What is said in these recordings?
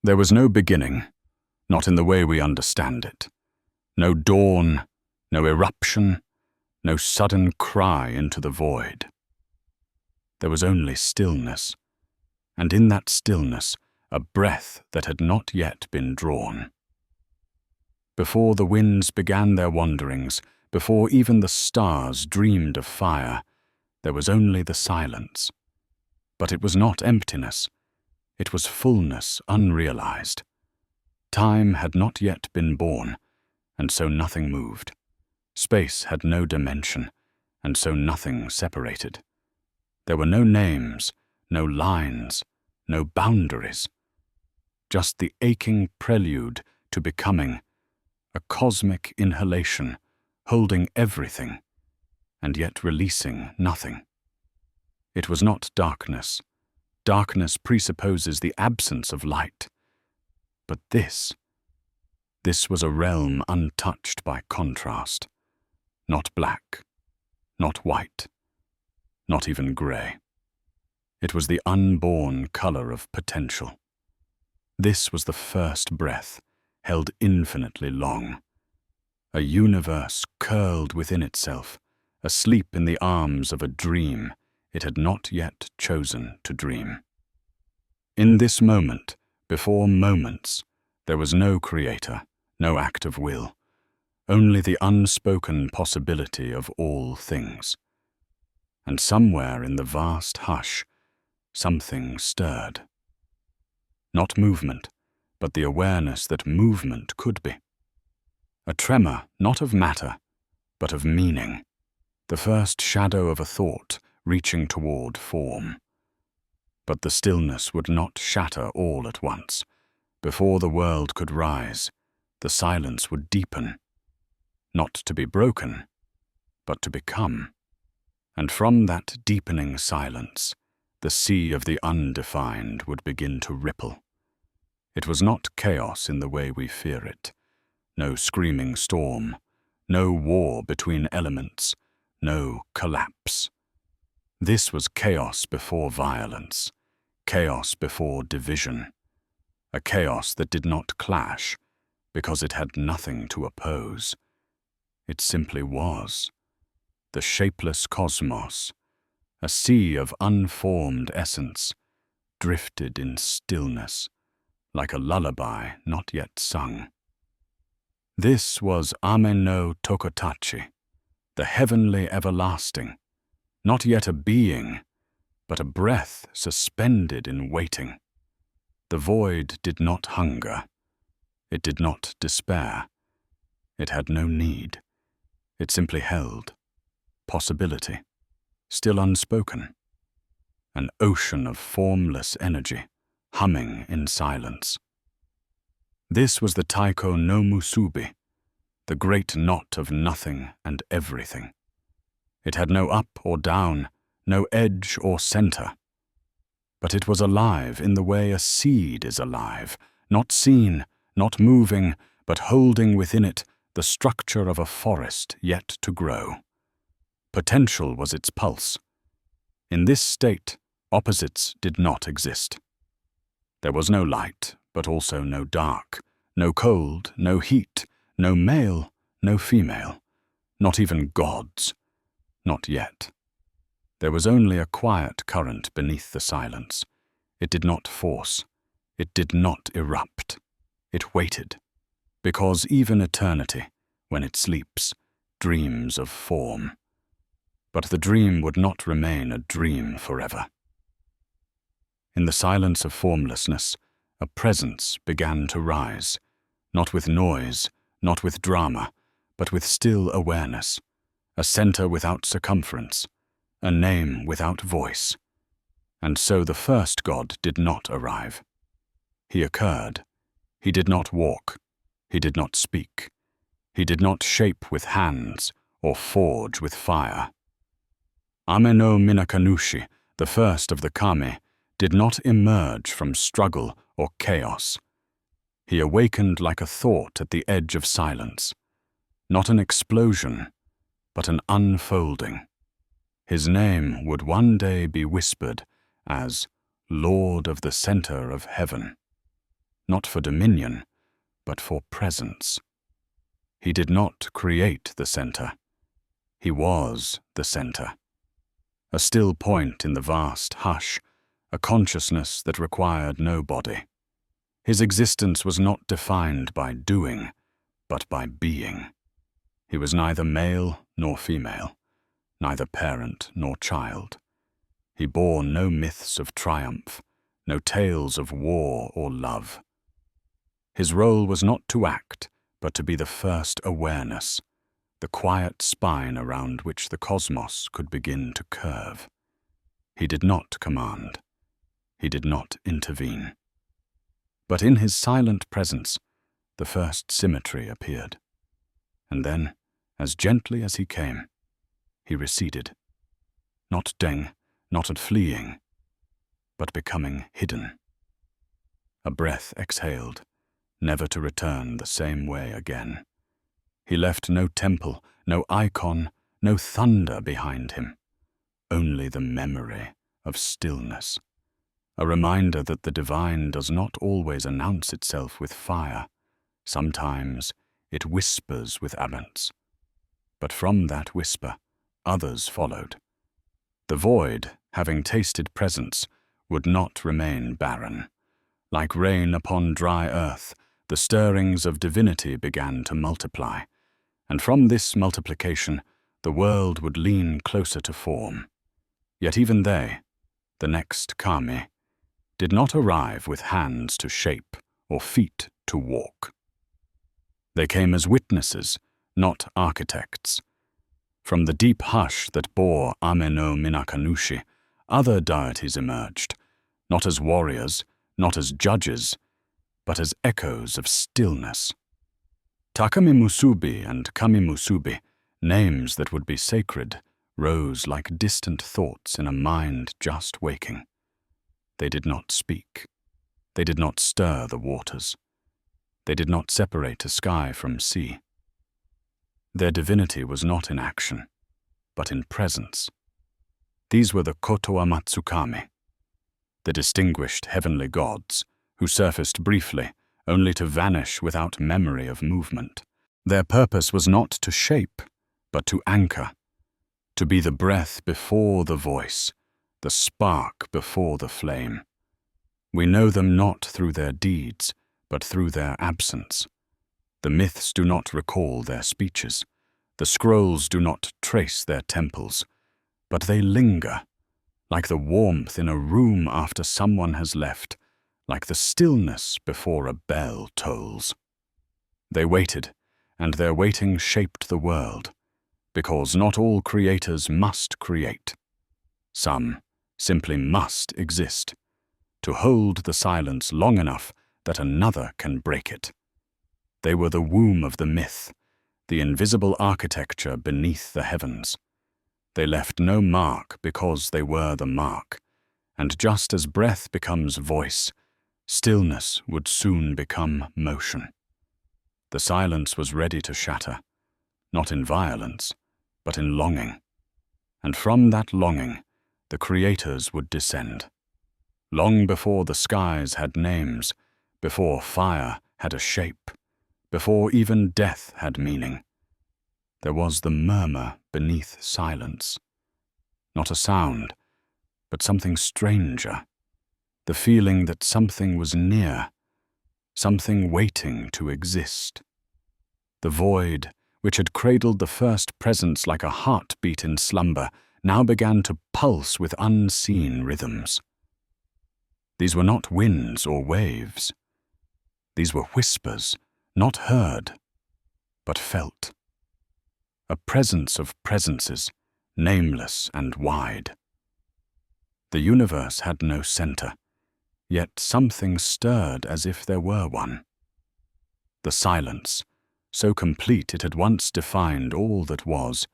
There was no beginning, not in the way we understand it. No dawn, no eruption, no sudden cry into the void. There was only stillness, and in that stillness a breath that had not yet been drawn. Before the winds began their wanderings, before even the stars dreamed of fire, there was only the silence. But it was not emptiness. It was fullness unrealized. Time had not yet been born, and so nothing moved. Space had no dimension, and so nothing separated. There were no names, no lines, no boundaries. Just the aching prelude to becoming, a cosmic inhalation, holding everything, and yet releasing nothing. It was not darkness. Darkness presupposes the absence of light. But this was a realm untouched by contrast. Not black, not white, not even grey. It was the unborn colour of potential. This was the first breath, held infinitely long. A universe curled within itself, asleep in the arms of a dream it had not yet chosen to dream. In this moment, before moments, there was no creator, no act of will, only the unspoken possibility of all things. And somewhere in the vast hush, something stirred. Not movement, but the awareness that movement could be. A tremor not of matter, but of meaning, the first shadow of a thought reaching toward form. But the stillness would not shatter all at once. Before the world could rise, the silence would deepen, not to be broken, but to become. And from that deepening silence, the sea of the undefined would begin to ripple. It was not chaos in the way we fear it. No screaming storm, no war between elements, no collapse. This was chaos before violence, chaos before division, a chaos that did not clash because it had nothing to oppose. It simply was. The shapeless cosmos, a sea of unformed essence, drifted in stillness, like a lullaby not yet sung. This was Ame no Tokotachi, the heavenly everlasting, not yet a being, but a breath suspended in waiting. The void did not hunger. It did not despair. It had no need. It simply held possibility, still unspoken, an ocean of formless energy, humming in silence. This was the Taiko no Musubi, the great knot of nothing and everything. It had no up or down, no edge or center. But it was alive in the way a seed is alive, not seen, not moving, but holding within it the structure of a forest yet to grow. Potential was its pulse. In this state, opposites did not exist. There was no light, but also no dark, no cold, no heat, no male, no female, not even gods. Not yet. There was only a quiet current beneath the silence. It did not force. It did not erupt. It waited, because even eternity, when it sleeps, dreams of form. But the dream would not remain a dream forever. In the silence of formlessness, a presence began to rise, not with noise, not with drama, but with still awareness, a center without circumference, a name without voice. And so the first god did not arrive. He occurred. He did not walk. He did not speak. He did not shape with hands or forge with fire. Ame no Minakanushi, the first of the kami, did not emerge from struggle or chaos. He awakened like a thought at the edge of silence, not an explosion, but an unfolding. His name would one day be whispered as Lord of the Center of Heaven. not for dominion, but for presence. He did not create the center. He was the center. A still point in the vast hush, a consciousness that required no body. His existence was not defined by doing, but by being. He was neither male nor female, neither parent nor child. He bore no myths of triumph, no tales of war or love. His role was not to act, but to be the first awareness, the quiet spine around which the cosmos could begin to curve. He did not command. He did not intervene. But in his silent presence, the first symmetry appeared. And then, as gently as he came, he receded. Not deng, not fleeing, but becoming hidden. A breath exhaled, never to return the same way again. He left no temple, no icon, no thunder behind him, only the memory of stillness, a reminder that the divine does not always announce itself with fire. Sometimes it whispers with absence. But from that whisper, others followed. The void, having tasted presence, would not remain barren. Like rain upon dry earth, the stirrings of divinity began to multiply, and from this multiplication, the world would lean closer to form. Yet even they, the next kami, did not arrive with hands to shape or feet to walk. They came as witnesses, not architects. From the deep hush that bore Ame no Minakanushi, other deities emerged, not as warriors, not as judges, but as echoes of stillness. Takami Musubi and Kami Musubi, names that would be sacred, rose like distant thoughts in a mind just waking. They did not speak. They did not stir the waters. They did not separate a sky from sea. Their divinity was not in action, but in presence. These were the Kotoa Matsukami, the distinguished heavenly gods, who surfaced briefly, only to vanish without memory of movement. Their purpose was not to shape, but to anchor, to be the breath before the voice, the spark before the flame. We know them not through their deeds, but through their absence. The myths do not recall their speeches. The scrolls do not trace their temples, but they linger, like the warmth in a room after someone has left, like the stillness before a bell tolls. They waited, and their waiting shaped the world, because not all creators must create. Some simply must exist, to hold the silence long enough that another can break it. They were the womb of the myth, the invisible architecture beneath the heavens. They left no mark because they were the mark, and just as breath becomes voice, stillness would soon become motion. The silence was ready to shatter, not in violence, but in longing. And from that longing, the creators would descend. Long before the skies had names, before fire had a shape, before even death had meaning, there was the murmur beneath silence. Not a sound, but something stranger, the feeling that something was near, something waiting to exist. The void, which had cradled the first presence like a heartbeat in slumber, now began to pulse with unseen rhythms. These were not winds or waves. These were whispers, not heard, but felt. A presence of presences, nameless and wide. The universe had no center, yet something stirred as if there were one. The silence, so complete it had once defined all that was,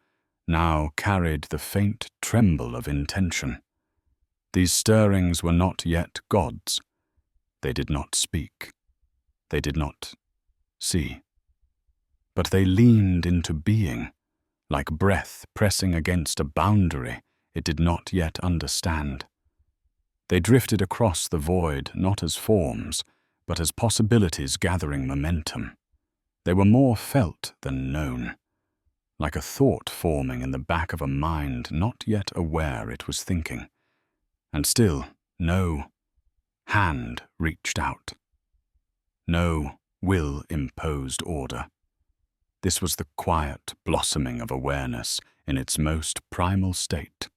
now carried the faint tremble of intention. These stirrings were not yet gods. They did not speak. They did not see. But they leaned into being, like breath pressing against a boundary it did not yet understand. They drifted across the void not as forms, but as possibilities gathering momentum. They were more felt than known, like a thought forming in the back of a mind not yet aware it was thinking. And still, no hand reached out. No will imposed order. This was the quiet blossoming of awareness in its most primal state.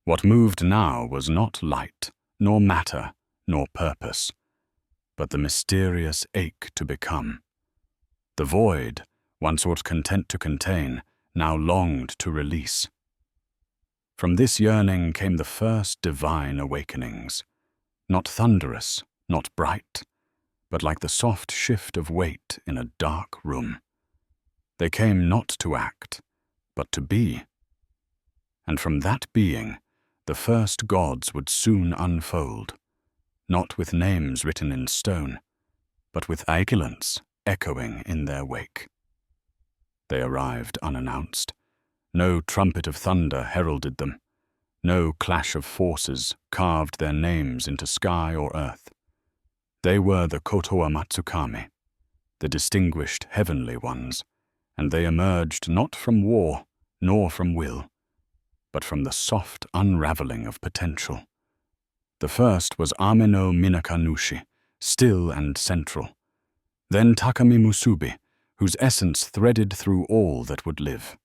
What moved now was not light, nor matter, nor purpose, but the mysterious ache to become. The void, once ought content to contain, now longed to release. From this yearning came the first divine awakenings, not thunderous, not bright, but like the soft shift of weight in a dark room. They came not to act, but to be. And from that being, the first gods would soon unfold, not with names written in stone, but with vigilance echoing in their wake. They arrived unannounced. No trumpet of thunder heralded them. No clash of forces carved their names into sky or earth. They were the Kotoa Matsukami, the distinguished heavenly ones, and they emerged not from war nor from will, but from the soft unraveling of potential. The first was Ame no Minaka Nushi, still and central. Then Takami Musubi, whose essence threaded through all that would live.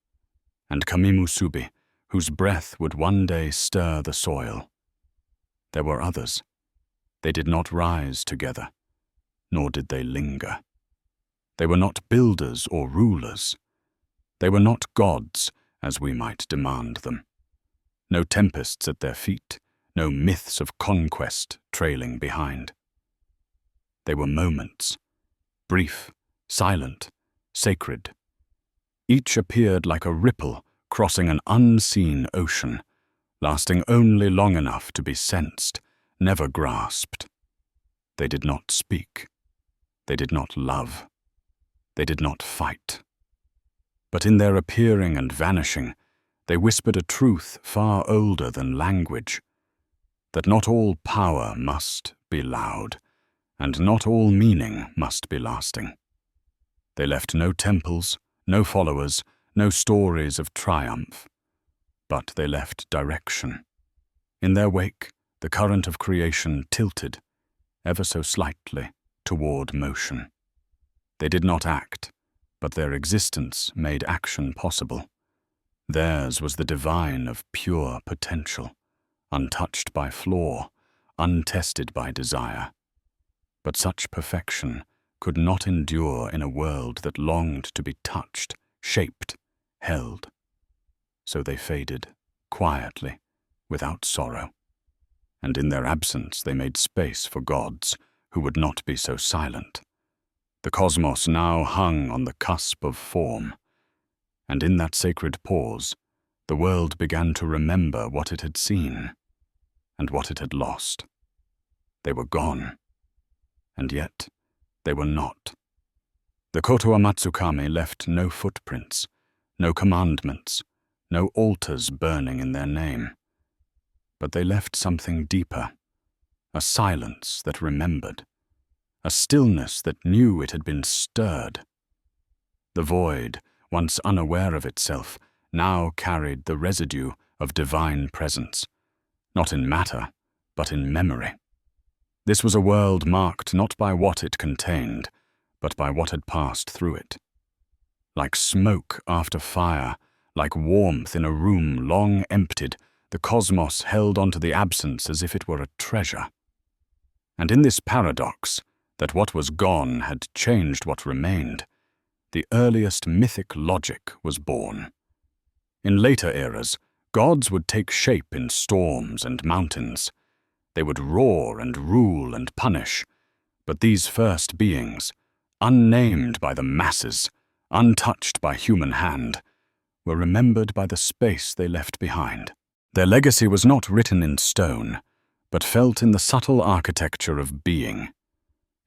And Kami Musubi, whose breath would one day stir the soil. There were others. They did not rise together, nor did they linger. They were not builders or rulers. They were not gods, as we might demand them. No tempests at their feet, no myths of conquest trailing behind. They were moments, brief, silent, sacred. Each appeared like a ripple crossing an unseen ocean, lasting only long enough to be sensed, never grasped. They did not speak. They did not love. They did not fight. But in their appearing and vanishing, they whispered a truth far older than language, that not all power must be loud, and not all meaning must be lasting. They left no temples, no followers, no stories of triumph, but they left direction. In their wake, the current of creation tilted, ever so slightly, toward motion. They did not act, but their existence made action possible. Theirs was the divine of pure potential, untouched by flaw, untested by desire. But such perfection could not endure in a world that longed to be touched, shaped, held. So they faded, quietly, without sorrow. And in their absence they made space for gods who would not be so silent. The cosmos now hung on the cusp of form, and in that sacred pause, the world began to remember what it had seen and what it had lost. They were gone, and yet they were not. The Kotoa Matsukami left no footprints, no commandments, no altars burning in their name. But they left something deeper, a silence that remembered, a stillness that knew it had been stirred. The void, once unaware of itself, now carried the residue of divine presence, not in matter, but in memory. This was a world marked not by what it contained, but by what had passed through it. Like smoke after fire, like warmth in a room long emptied, the cosmos held onto the absence as if it were a treasure. And in this paradox, that what was gone had changed what remained, the earliest mythic logic was born. In later eras, gods would take shape in storms and mountains. They would roar and rule and punish, but these first beings, unnamed by the masses, untouched by human hand, were remembered by the space they left behind. Their legacy was not written in stone, but felt in the subtle architecture of being,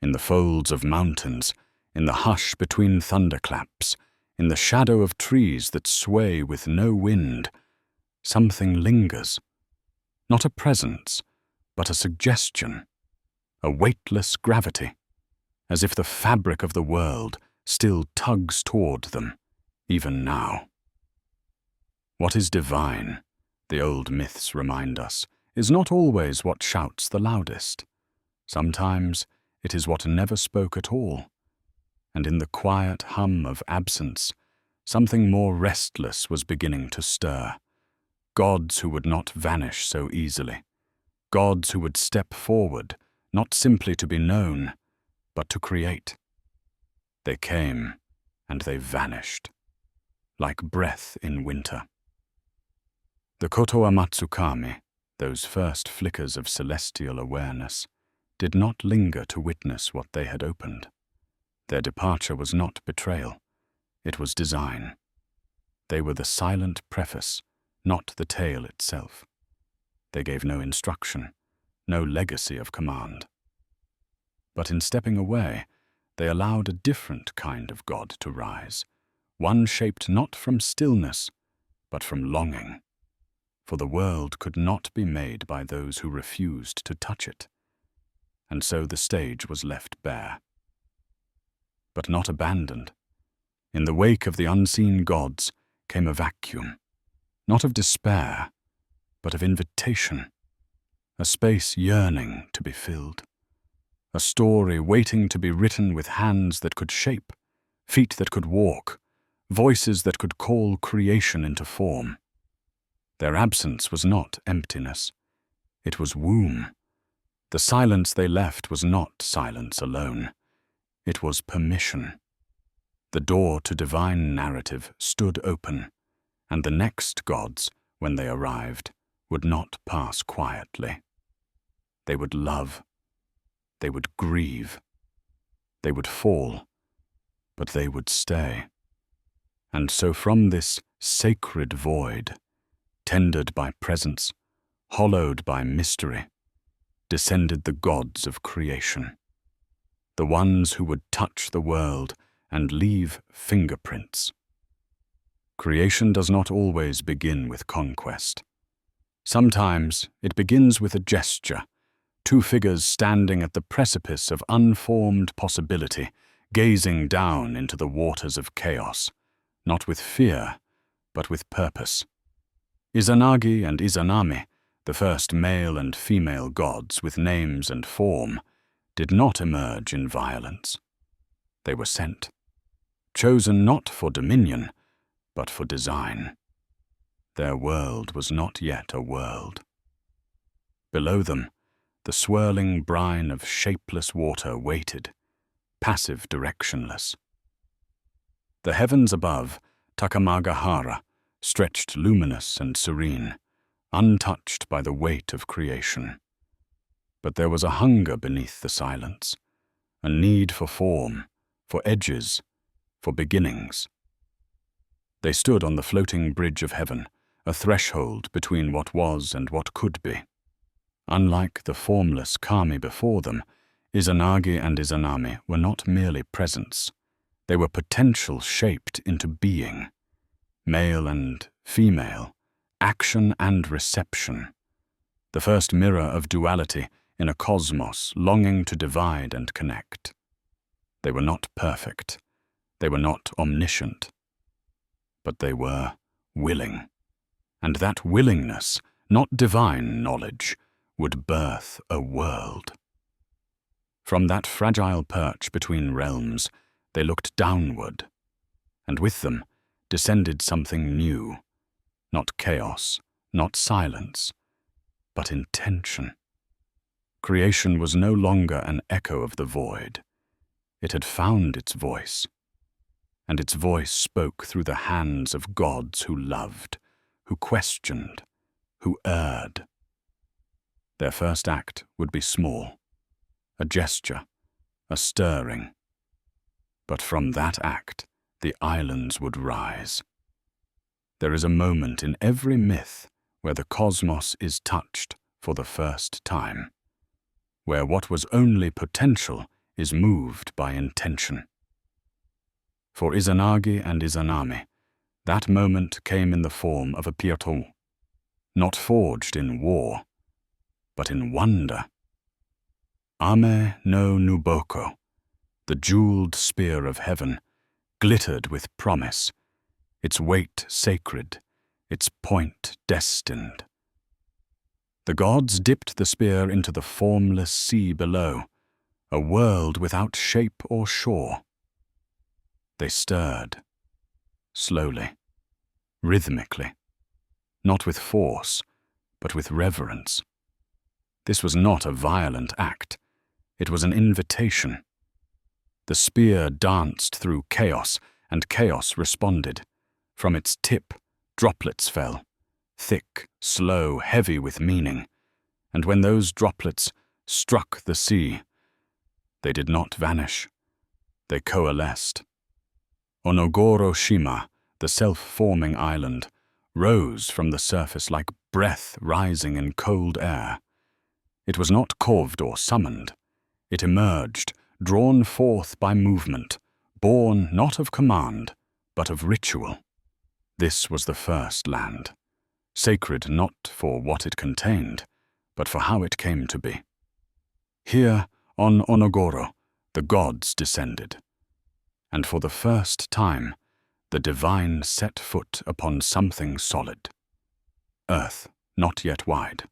in the folds of mountains, in the hush between thunderclaps, in the shadow of trees that sway with no wind. Something lingers, not a presence, but a suggestion, a weightless gravity. as if the fabric of the world still tugs toward them, even now. What is divine, the old myths remind us, is not always what shouts the loudest. Sometimes it is what never spoke at all, and in the quiet hum of absence, something more restless was beginning to stir. Gods who would not vanish so easily. Gods who would step forward, not simply to be known, but to create. They came, and they vanished, like breath in winter. The Kotoa Matsukami, those first flickers of celestial awareness, did not linger to witness what they had opened. Their departure was not betrayal, it was design. They were the silent preface, not the tale itself. They gave no instruction, no legacy of command. But in stepping away, they allowed a different kind of God to rise, one shaped not from stillness, but from longing. For the world could not be made by those who refused to touch it. And so the stage was left bare. But not abandoned. In the wake of the unseen gods came a vacuum, not of despair, but of invitation, a space yearning to be filled, a story waiting to be written with hands that could shape, feet that could walk, voices that could call creation into form. Their absence was not emptiness, it was womb. The silence they left was not silence alone, it was permission. The door to divine narrative stood open, and the next gods, when they arrived, would not pass quietly. They would love, they would grieve, they would fall, but they would stay. And so from this sacred void, tendered by presence, hollowed by mystery, descended the gods of creation, the ones who would touch the world and leave fingerprints. Creation does not always begin with conquest. Sometimes it begins with a gesture, two figures standing at the precipice of unformed possibility, gazing down into the waters of chaos, not with fear, but with purpose. Izanagi and Izanami, the first male and female gods with names and form, did not emerge in violence. They were sent, chosen not for dominion, but for design. Their world was not yet a world. Below them, the swirling brine of shapeless water waited, passive, directionless. The heavens above, Takamagahara, stretched luminous and serene, untouched by the weight of creation. But there was a hunger beneath the silence, a need for form, for edges, for beginnings. They stood on the floating bridge of heaven, a threshold between what was and what could be. Unlike the formless kami before them, Izanagi and Izanami were not merely presence. They were potential shaped into being. Male and female, action and reception. The first mirror of duality in a cosmos longing to divide and connect. They were not perfect. They were not omniscient. But they were willing. And that willingness, not divine knowledge, would birth a world. From that fragile perch between realms, they looked downward, and with them descended something new, not chaos, not silence, but intention. Creation was no longer an echo of the void. It had found its voice, and its voice spoke through the hands of gods who loved, who questioned, who erred. Their first act would be small, a gesture, a stirring. But from that act, the islands would rise. There is a moment in every myth where the cosmos is touched for the first time, where what was only potential is moved by intention. For Izanagi and Izanami, that moment came in the form of a Pyato, not forged in war, but in wonder. Ame no Nuboko, the jeweled spear of heaven, glittered with promise, its weight sacred, its point destined. The gods dipped the spear into the formless sea below, a world without shape or shore. They stirred, slowly, rhythmically, not with force, but with reverence. This was not a violent act. It was an invitation. The spear danced through chaos, and chaos responded. From its tip, droplets fell, thick, slow, heavy with meaning. And when those droplets struck the sea, they did not vanish. They coalesced. Onogoro Shima, the self-forming island, rose from the surface like breath rising in cold air. It was not coved or summoned. It emerged, drawn forth by movement, born not of command, but of ritual. This was the first land, sacred not for what it contained, but for how it came to be. Here, on Onogoro, the gods descended, and for the first time, the divine set foot upon something solid. Earth, not yet wide.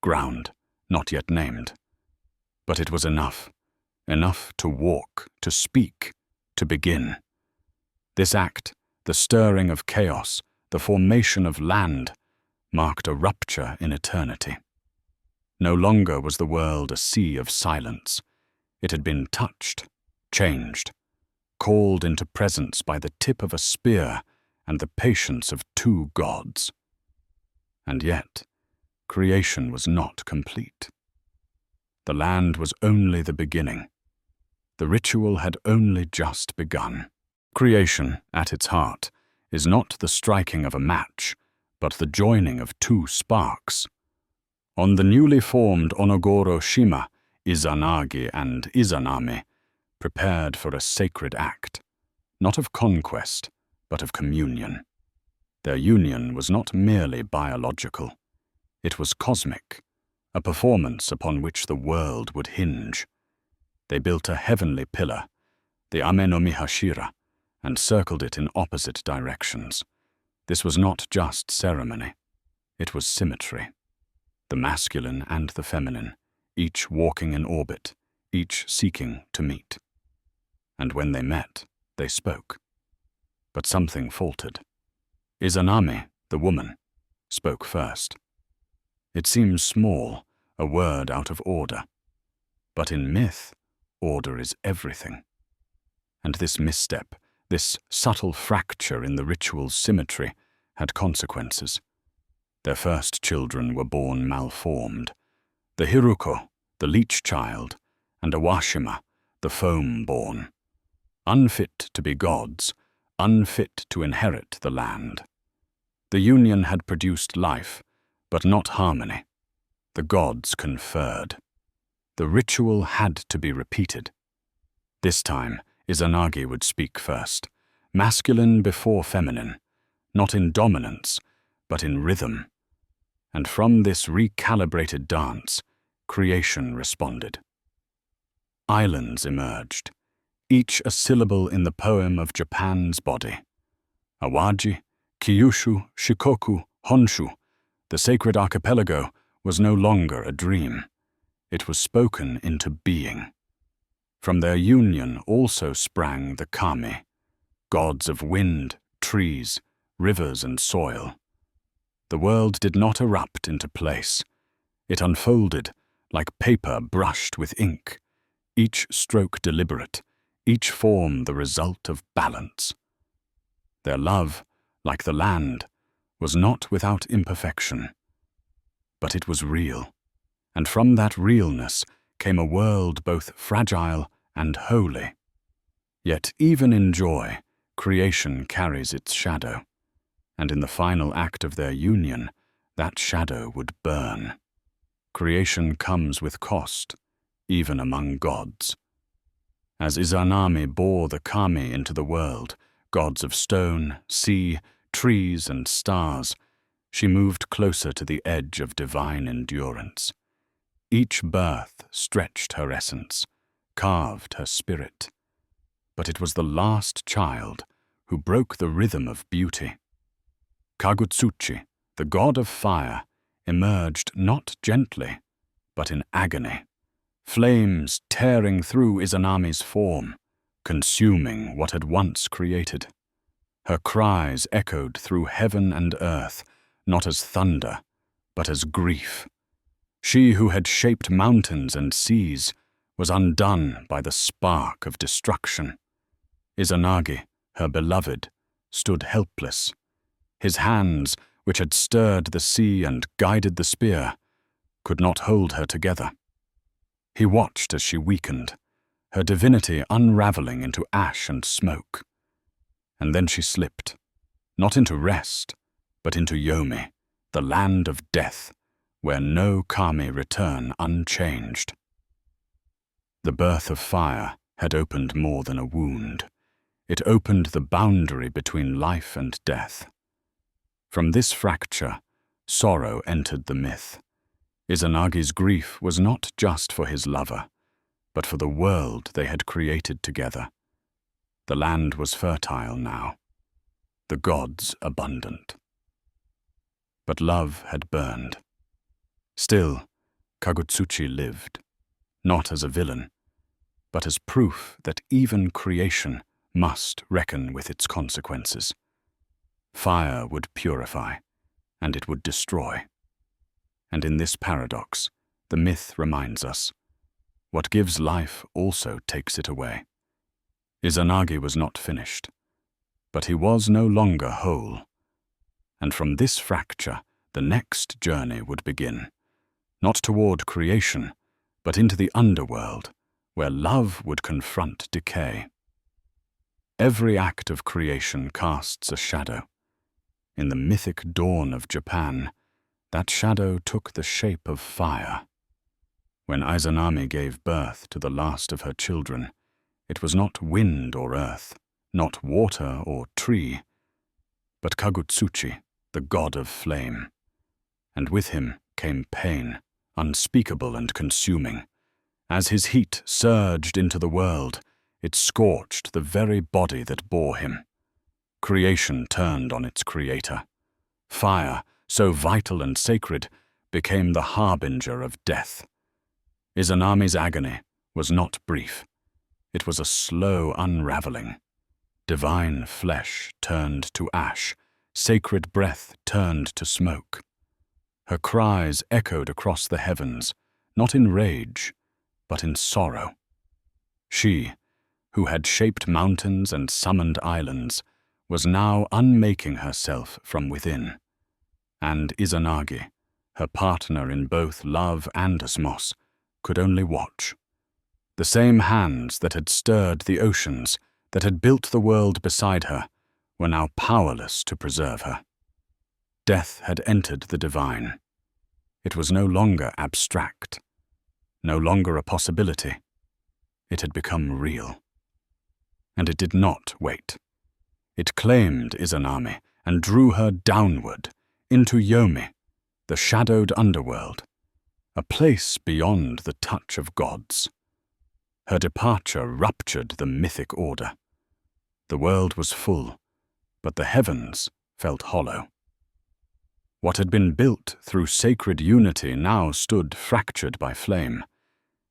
Ground, not yet named. But it was enough to walk, to speak, to begin. This act, the stirring of chaos, the formation of land, marked a rupture in eternity. No longer was the world a sea of silence. It had been touched, changed, called into presence by the tip of a spear and the patience of two gods. And yet, creation was not complete. The land was only the beginning. The ritual had only just begun. Creation, at its heart, is not the striking of a match, but the joining of two sparks. On the newly formed Onogoro Shima, Izanagi and Izanami prepared for a sacred act, not of conquest, but of communion. Their union was not merely biological. It was cosmic, a performance upon which the world would hinge. They built a heavenly pillar, the Ame no Mihashira, and circled it in opposite directions. This was not just ceremony. It was symmetry. The masculine and the feminine, each walking in orbit, each seeking to meet. And when they met, they spoke. But something faltered. Izanami, the woman, spoke first. It seems small, a word out of order. But in myth, order is everything. And this misstep, this subtle fracture in the ritual's symmetry, had consequences. Their first children were born malformed. The Hiruko, the leech child, and Awashima, the foam-born. Unfit to be gods, unfit to inherit the land. The union had produced life, but not harmony. The gods conferred. The ritual had to be repeated. This time, Izanagi would speak first, masculine before feminine, not in dominance, but in rhythm. And from this recalibrated dance, creation responded. Islands emerged, each a syllable in the poem of Japan's body. Awaji, Kyushu, Shikoku, Honshu, the sacred archipelago, was no longer a dream. It was spoken into being. From their union also sprang the kami, gods of wind, trees, rivers, and soil. The world did not erupt into place. It unfolded like paper brushed with ink, each stroke deliberate, each form the result of balance. Their love, like the land, was not without imperfection. But it was real, and from that realness came a world both fragile and holy. Yet even in joy, creation carries its shadow, and in the final act of their union, that shadow would burn. Creation comes with cost, even among gods. As Izanami bore the kami into the world, gods of stone, sea, trees, and stars, she moved closer to the edge of divine endurance. Each birth stretched her essence, carved her spirit. But it was the last child who broke the rhythm of beauty. Kagutsuchi, the god of fire, emerged not gently, but in agony, flames tearing through Izanami's form, consuming what had once created. Her cries echoed through heaven and earth, not as thunder, but as grief. She who had shaped mountains and seas was undone by the spark of destruction. Izanagi, her beloved, stood helpless. His hands, which had stirred the sea and guided the spear, could not hold her together. He watched as she weakened, her divinity unraveling into ash and smoke. And then she slipped, not into rest, but into Yomi, the land of death, where no kami return unchanged. The birth of fire had opened more than a wound. It opened the boundary between life and death. From this fracture, sorrow entered the myth. Izanagi's grief was not just for his lover, but for the world they had created together. The land was fertile now, the gods abundant. But love had burned. Still, Kagutsuchi lived, not as a villain, but as proof that even creation must reckon with its consequences. Fire would purify, and it would destroy. And in this paradox, the myth reminds us, what gives life also takes it away. Izanagi was not finished, but he was no longer whole. And from this fracture, the next journey would begin, not toward creation, but into the underworld, where love would confront decay. Every act of creation casts a shadow. In the mythic dawn of Japan, that shadow took the shape of fire. When Izanami gave birth to the last of her children, it was not wind or earth, not water or tree, but Kagutsuchi, the god of flame. And with him came pain, unspeakable and consuming. As his heat surged into the world, it scorched the very body that bore him. Creation turned on its creator. Fire, so vital and sacred, became the harbinger of death. Izanami's agony was not brief. It was a slow unraveling. Divine flesh turned to ash, sacred breath turned to smoke. Her cries echoed across the heavens, not in rage, but in sorrow. She, who had shaped mountains and summoned islands, was now unmaking herself from within. And Izanagi, her partner in both love and osmos, could only watch. The same hands that had stirred the oceans, that had built the world beside her, were now powerless to preserve her. Death had entered the divine. It was no longer abstract, no longer a possibility. It had become real. And it did not wait. It claimed Izanami and drew her downward, into Yomi, the shadowed underworld, a place beyond the touch of gods. Her departure ruptured the mythic order. The world was full, but the heavens felt hollow. What had been built through sacred unity now stood fractured by flame.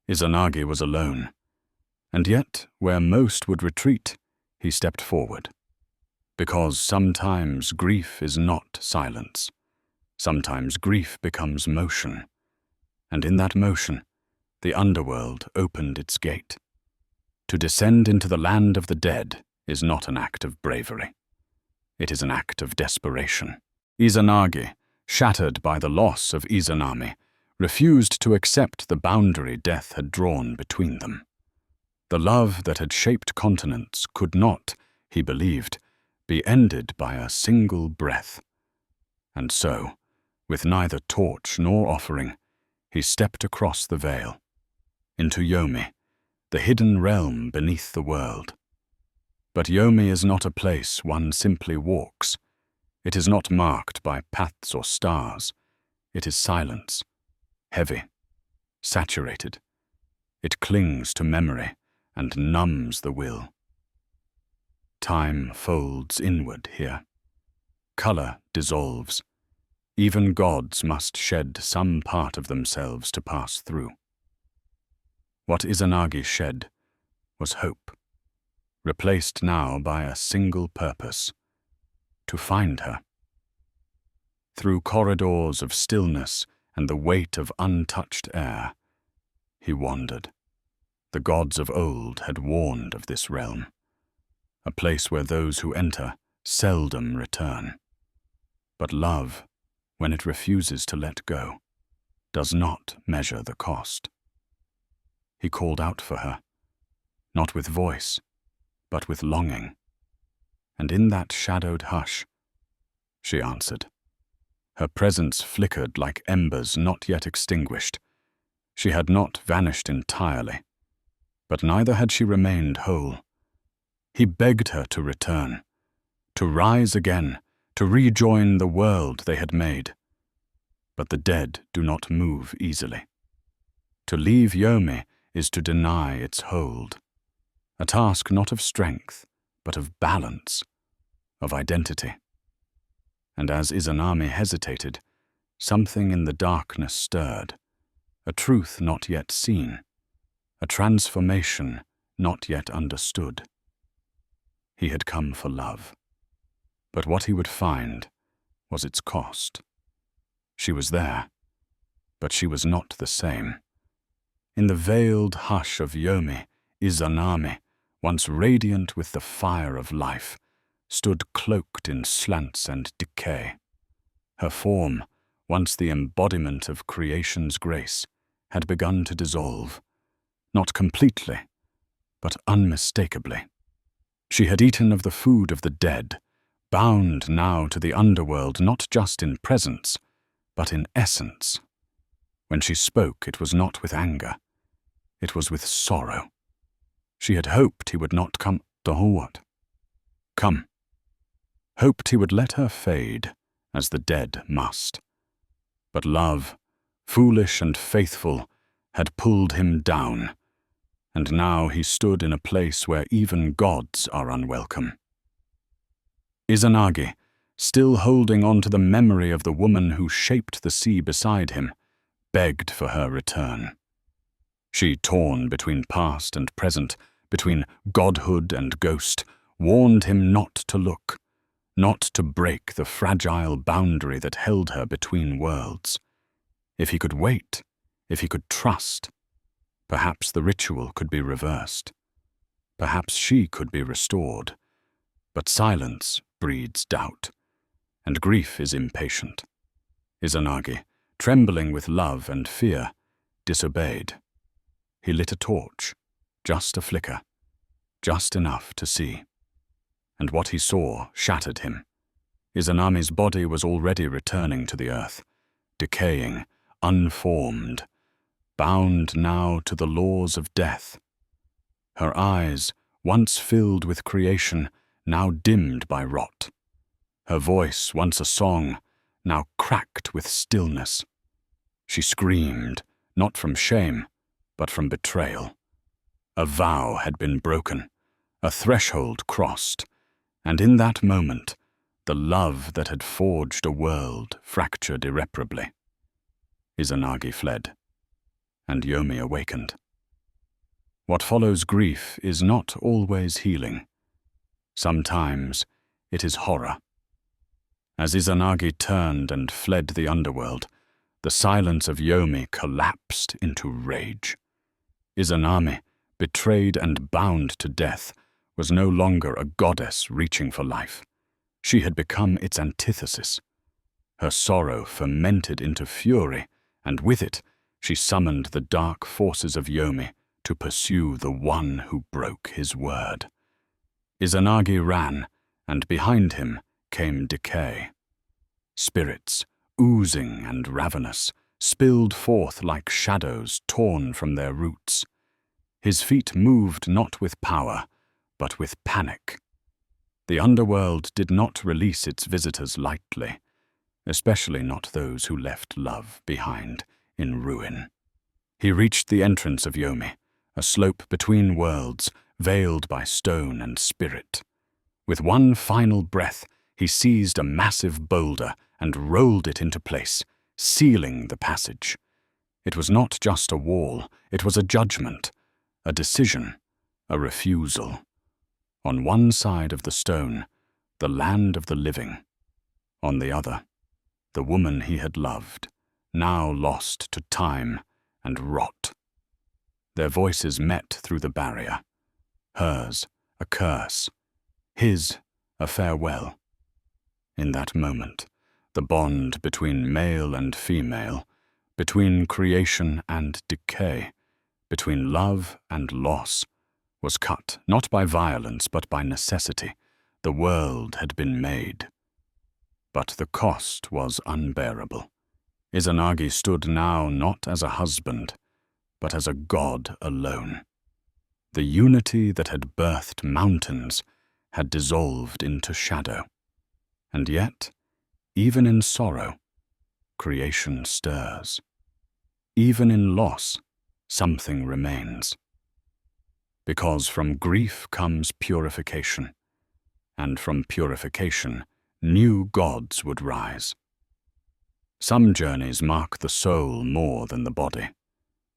Izanagi was alone, and yet, where most would retreat, he stepped forward. Because sometimes grief is not silence. Sometimes grief becomes motion. And in that motion, the underworld opened its gate. To descend into the land of the dead is not an act of bravery. It is an act of desperation. Izanagi, shattered by the loss of Izanami, refused to accept the boundary death had drawn between them. The love that had shaped continents could not, he believed, be ended by a single breath. And so, with neither torch nor offering, he stepped across the veil, into Yomi, the hidden realm beneath the world. But Yomi is not a place one simply walks. It is not marked by paths or stars. It is silence, heavy, saturated. It clings to memory and numbs the will. Time folds inward here. Color dissolves. Even gods must shed some part of themselves to pass through. What Izanagi shed was hope, replaced now by a single purpose: to find her. Through corridors of stillness and the weight of untouched air, he wandered. The gods of old had warned of this realm, a place where those who enter seldom return. But love, when it refuses to let go, does not measure the cost. He called out for her, not with voice, but with longing. And in that shadowed hush, she answered. Her presence flickered like embers not yet extinguished. She had not vanished entirely, but neither had she remained whole. He begged her to return, to rise again, to rejoin the world they had made. But the dead do not move easily. To leave Yomi is to deny its hold, a task not of strength, but of balance, of identity. And as Izanami hesitated, something in the darkness stirred, a truth not yet seen, a transformation not yet understood. He had come for love, but what he would find was its cost. She was there, but she was not the same. In the veiled hush of Yomi, Izanami, once radiant with the fire of life, stood cloaked in slants and decay. Her form, once the embodiment of creation's grace, had begun to dissolve, not completely, but unmistakably. She had eaten of the food of the dead, bound now to the underworld not just in presence, but in essence. When she spoke, it was not with anger. It was with sorrow. She had hoped he would not come to what? Come. Hoped he would let her fade, as the dead must. But love, foolish and faithful, had pulled him down, and now he stood in a place where even gods are unwelcome. Izanagi, still holding on to the memory of the woman who shaped the sea beside him, begged for her return. She, torn between past and present, between godhood and ghost, warned him not to look, not to break the fragile boundary that held her between worlds. If he could wait, if he could trust, perhaps the ritual could be reversed. Perhaps she could be restored. But silence breeds doubt, and grief is impatient. Izanagi, trembling with love and fear, disobeyed. He lit a torch, just a flicker, just enough to see. And what he saw shattered him. Izanami's body was already returning to the earth, decaying, unformed, bound now to the laws of death. Her eyes, once filled with creation, now dimmed by rot. Her voice, once a song, now cracked with stillness. She screamed, not from shame, but from betrayal. A vow had been broken, a threshold crossed, and in that moment, the love that had forged a world fractured irreparably. Izanagi fled, and Yomi awakened. What follows grief is not always healing. Sometimes it is horror. As Izanagi turned and fled the underworld, the silence of Yomi collapsed into rage. Izanami, betrayed and bound to death, was no longer a goddess reaching for life. She had become its antithesis. Her sorrow fermented into fury, and with it, she summoned the dark forces of Yomi to pursue the one who broke his word. Izanagi ran, and behind him came decay. Spirits, oozing and ravenous, spilled forth like shadows torn from their roots. His feet moved not with power, but with panic. The underworld did not release its visitors lightly, especially not those who left love behind in ruin. He reached the entrance of Yomi, a slope between worlds, veiled by stone and spirit. With one final breath, he seized a massive boulder and rolled it into place, sealing the passage. It was not just a wall, it was a judgment, a decision, a refusal. On one side of the stone, the land of the living. On the other, the woman he had loved, now lost to time and rot. Their voices met through the barrier. Hers, a curse. His, a farewell. In that moment, the bond between male and female, between creation and decay, between love and loss, was cut not by violence but by necessity. The world had been made. But the cost was unbearable. Izanagi stood now not as a husband, but as a god alone. The unity that had birthed mountains had dissolved into shadow. And yet, even in sorrow, creation stirs. Even in loss, something remains. Because from grief comes purification, and from purification, new gods would rise. Some journeys mark the soul more than the body.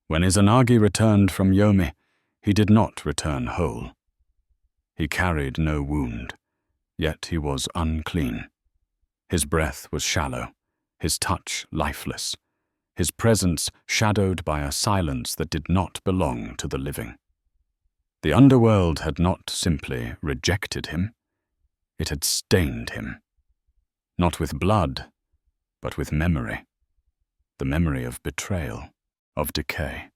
When Izanagi returned from Yomi, he did not return whole. He carried no wound, yet he was unclean. His breath was shallow, his touch lifeless, his presence shadowed by a silence that did not belong to the living. The underworld had not simply rejected him, it had stained him. Not with blood, but with memory. The memory of betrayal, of decay,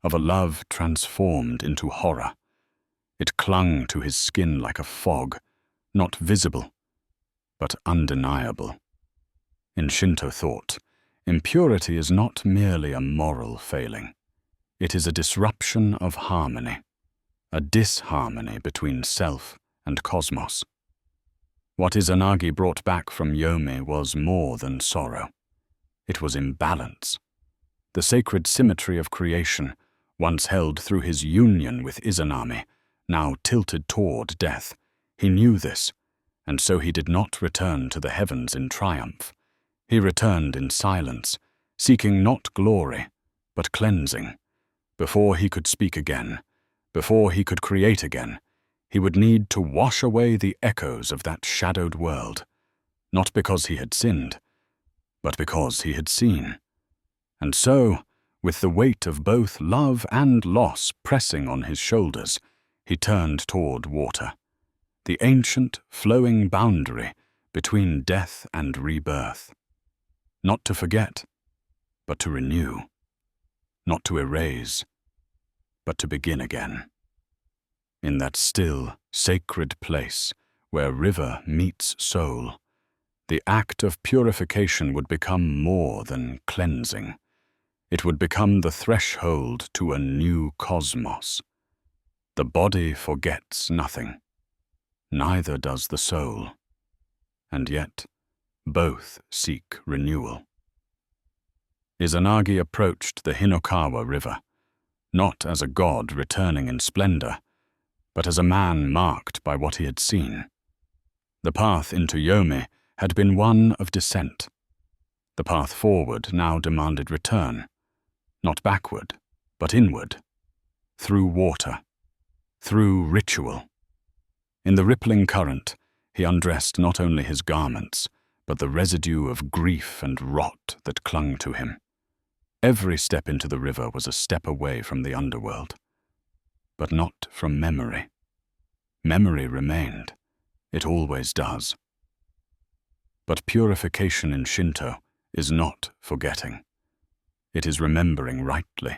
of a love transformed into horror. It clung to his skin like a fog, not visible, but undeniable. In Shinto thought, impurity is not merely a moral failing. It is a disruption of harmony, a disharmony between self and cosmos. What Izanagi brought back from Yomi was more than sorrow. It was imbalance. The sacred symmetry of creation, once held through his union with Izanami, now tilted toward death. He knew this, and so he did not return to the heavens in triumph. He returned in silence, seeking not glory, but cleansing. Before he could speak again, before he could create again, he would need to wash away the echoes of that shadowed world, not because he had sinned, but because he had seen. And so, with the weight of both love and loss pressing on his shoulders, he turned toward water, the ancient, flowing boundary between death and rebirth. Not to forget, but to renew. Not to erase, but to begin again. In that still, sacred place where river meets soul, the act of purification would become more than cleansing. It would become the threshold to a new cosmos. The body forgets nothing, neither does the soul, and yet both seek renewal. Izanagi approached the Hinokawa River, not as a god returning in splendor, but as a man marked by what he had seen. The path into Yomi had been one of descent. The path forward now demanded return, not backward, but inward, through water, through ritual. In the rippling current, he undressed not only his garments, but the residue of grief and rot that clung to him. Every step into the river was a step away from the underworld, but not from memory. Memory remained. It always does. But purification in Shinto is not forgetting. It is remembering rightly.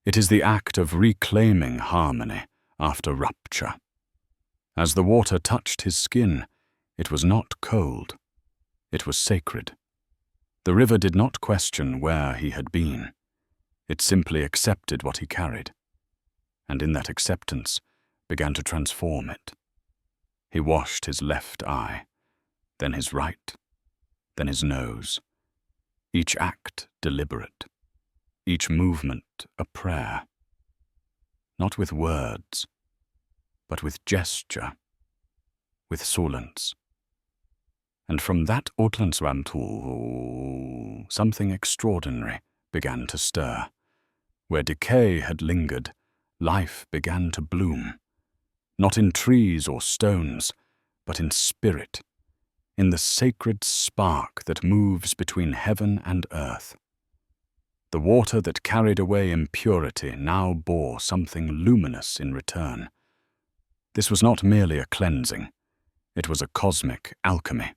It is the act of reclaiming harmony after rupture. As the water touched his skin, it was not cold. It was sacred. The river did not question where he had been. It simply accepted what he carried, and in that acceptance began to transform it. He washed his left eye, then his right, then his nose, each act deliberate, each movement a prayer. not with words, but with gesture, with solence. And from that Outlandswantul, something extraordinary began to stir. Where decay had lingered, life began to bloom, not in trees or stones, but in spirit, in the sacred spark that moves between heaven and earth. The water that carried away impurity now bore something luminous in return. This was not merely a cleansing, it was a cosmic alchemy.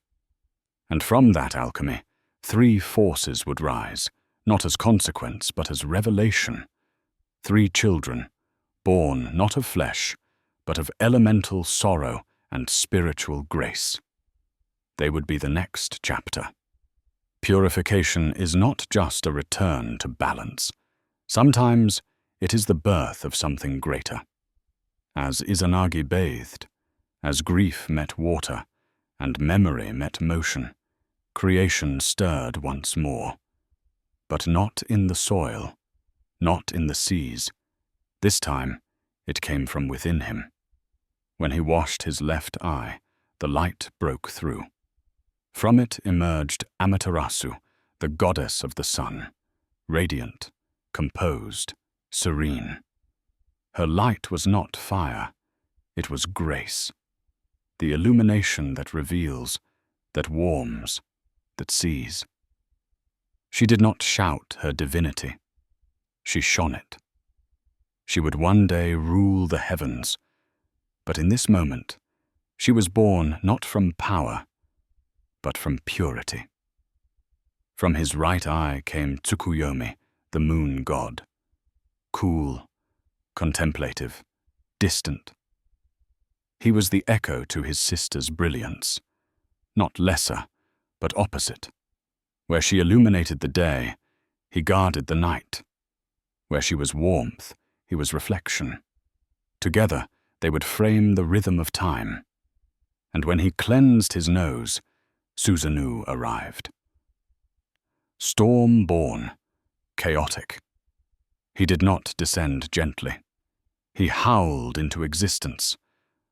And from that alchemy, 3 forces would rise, not as consequence, but as revelation. 3 children, born not of flesh, but of elemental sorrow and spiritual grace. They would be the next chapter. Purification is not just a return to balance. Sometimes it is the birth of something greater. As Izanagi bathed, as grief met water, and memory met motion, creation stirred once more. But not in the soil, not in the seas. This time, it came from within him. When he washed his left eye, the light broke through. From it emerged Amaterasu, the goddess of the sun, radiant, composed, serene. Her light was not fire, it was grace, the illumination that reveals, that warms, that sees. She did not shout her divinity, she shone it. She would one day rule the heavens, but in this moment, she was born not from power, but from purity. From his right eye came Tsukuyomi, the moon god, cool, contemplative, distant. He was the echo to his sister's brilliance, not lesser, but opposite. Where she illuminated the day, he guarded the night. Where she was warmth, he was reflection. Together, they would frame the rhythm of time. And when he cleansed his nose, Susanoo arrived. Storm-born, chaotic. He did not descend gently. He howled into existence,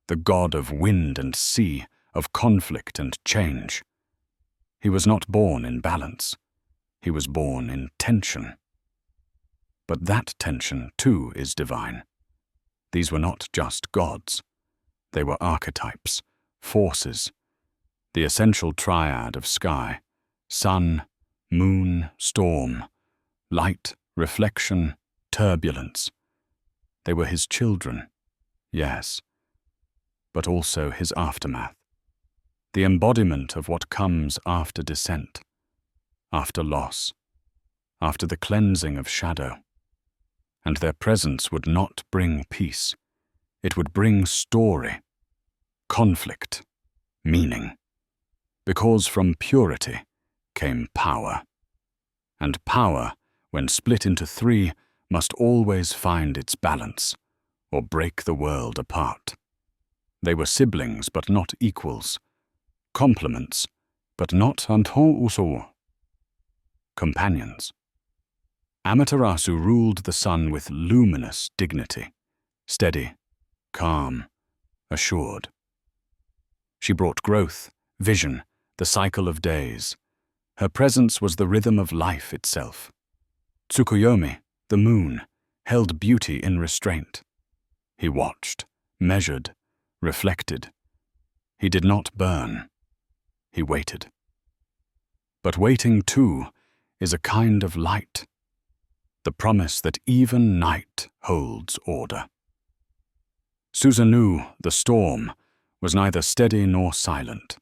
the god of wind and sea, of conflict and change. He was not born in balance. He was born in tension. But that tension, too, is divine. These were not just gods. They were archetypes, forces, the essential triad of sky, sun, moon, storm, light, reflection, turbulence. They were his children, yes, but also his aftermath, the embodiment of what comes after descent, after loss, after the cleansing of shadow. And their presence would not bring peace. It would bring story, conflict, meaning. Because from purity came power. And power, when split into 3, must always find its balance, or break the world apart. They were siblings, but not equals. Complements, but not companions. Amaterasu ruled the sun with luminous dignity, steady, calm, assured. She brought growth, vision, the cycle of days. Her presence was the rhythm of life itself. Tsukuyomi, the moon, held beauty in restraint. He watched, measured, reflected. He did not burn. He waited. But waiting, too, is a kind of light, the promise that even night holds order. Susanoo, the storm, was neither steady nor silent.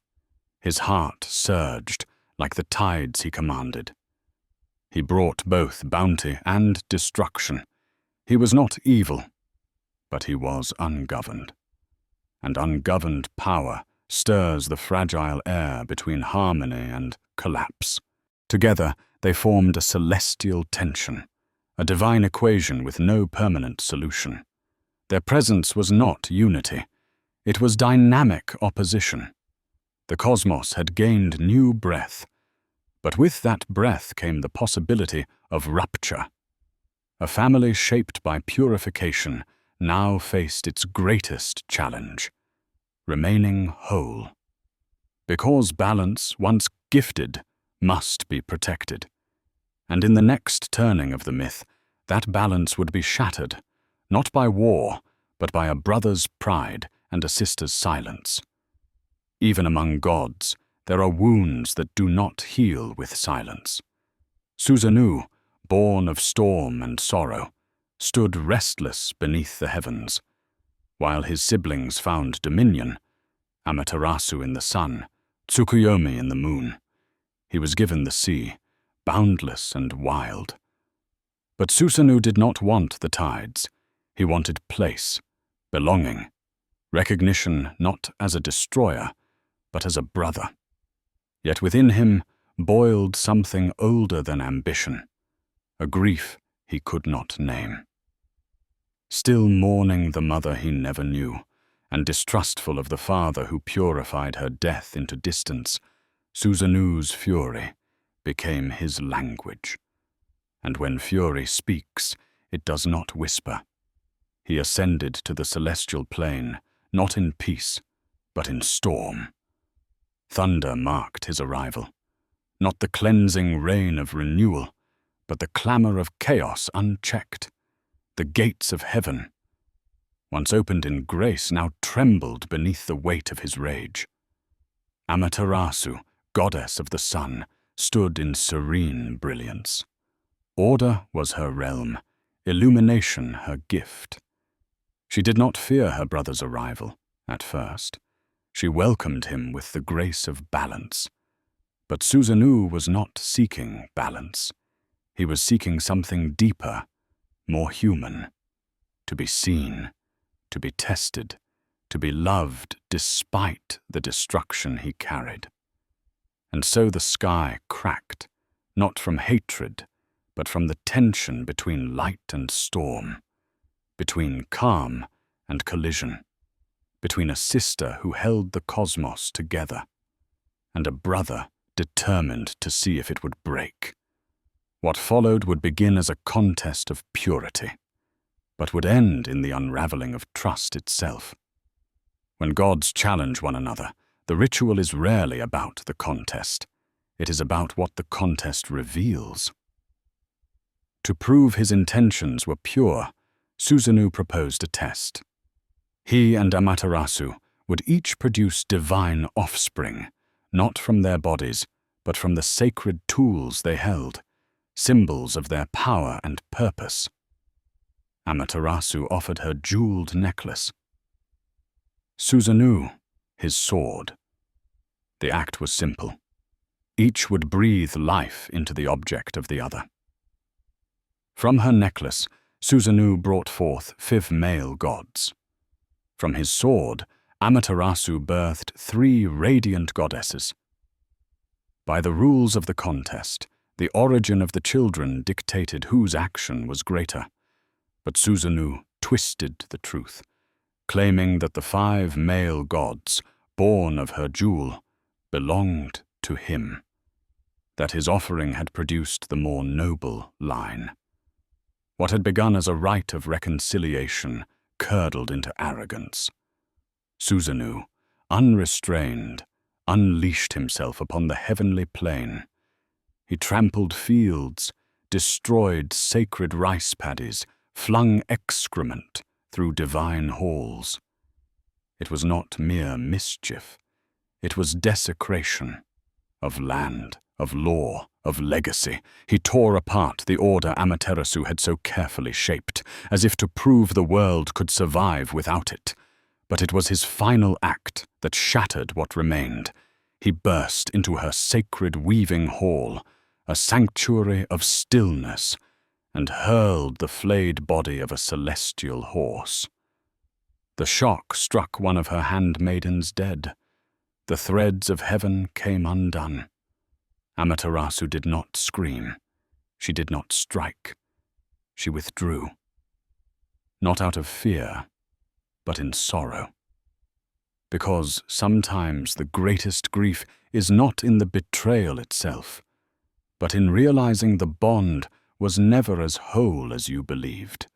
His heart surged like the tides he commanded. He brought both bounty and destruction. He was not evil, but he was ungoverned. And ungoverned power stirs the fragile air between harmony and collapse. Together, they formed a celestial tension, a divine equation with no permanent solution. Their presence was not unity. It was dynamic opposition. The cosmos had gained new breath, but with that breath came the possibility of rupture. A family shaped by purification now faced its greatest challenge: remaining whole. Because balance, once gifted, must be protected. And in the next turning of the myth, that balance would be shattered, not by war, but by a brother's pride and a sister's silence. Even among gods, there are wounds that do not heal with silence. Susanoo, born of storm and sorrow, stood restless beneath the heavens, while his siblings found dominion, Amaterasu in the sun, Tsukuyomi in the moon. He was given the sea, boundless and wild. But Susanoo did not want the tides. He wanted place, belonging, recognition not as a destroyer, but as a brother. Yet within him boiled something older than ambition, a grief he could not name. Still mourning the mother he never knew, and distrustful of the father who purified her death into distance, Susanoo's fury became his language. And when fury speaks, it does not whisper. He ascended to the celestial plane, not in peace, but in storm. Thunder marked his arrival, not the cleansing rain of renewal, but the clamor of chaos unchecked. The gates of heaven, once opened in grace, now trembled beneath the weight of his rage. Amaterasu, goddess of the sun, stood in serene brilliance. Order was her realm, illumination her gift. She did not fear her brother's arrival, at first. She welcomed him with the grace of balance. But Susanoo was not seeking balance. He was seeking something deeper, more human. To be seen, to be tested, to be loved despite the destruction he carried. And so the sky cracked, not from hatred, but from the tension between light and storm, between calm and collision, between a sister who held the cosmos together and a brother determined to see if it would break. What followed would begin as a contest of purity, but would end in the unraveling of trust itself. When gods challenge one another, the ritual is rarely about the contest. It is about what the contest reveals. To prove his intentions were pure, Susanoo proposed a test. He and Amaterasu would each produce divine offspring, not from their bodies, but from the sacred tools they held, symbols of their power and purpose. Amaterasu offered her jeweled necklace. Susanoo, his sword. The act was simple. Each would breathe life into the object of the other. From her necklace, Susanoo brought forth 5 male gods. From his sword, Amaterasu birthed 3 radiant goddesses. By the rules of the contest, the origin of the children dictated whose action was greater. But Susanoo twisted the truth, claiming that the 5 male gods, born of her jewel, belonged to him, that his offering had produced the more noble line. What had begun as a rite of reconciliation curdled into arrogance. Susanoo, unrestrained, unleashed himself upon the heavenly plain. He trampled fields, destroyed sacred rice paddies, flung excrement through divine halls. It was not mere mischief. It was desecration of land, of law, of legacy. He tore apart the order Amaterasu had so carefully shaped, as if to prove the world could survive without it. But it was his final act that shattered what remained. He burst into her sacred weaving hall, a sanctuary of stillness, and hurled the flayed body of a celestial horse. The shock struck one of her handmaidens dead. The threads of heaven came undone. Amaterasu did not scream. She did not strike. She withdrew. Not out of fear, but in sorrow. Because sometimes the greatest grief is not in the betrayal itself, but in realizing the bond was never as whole as you believed.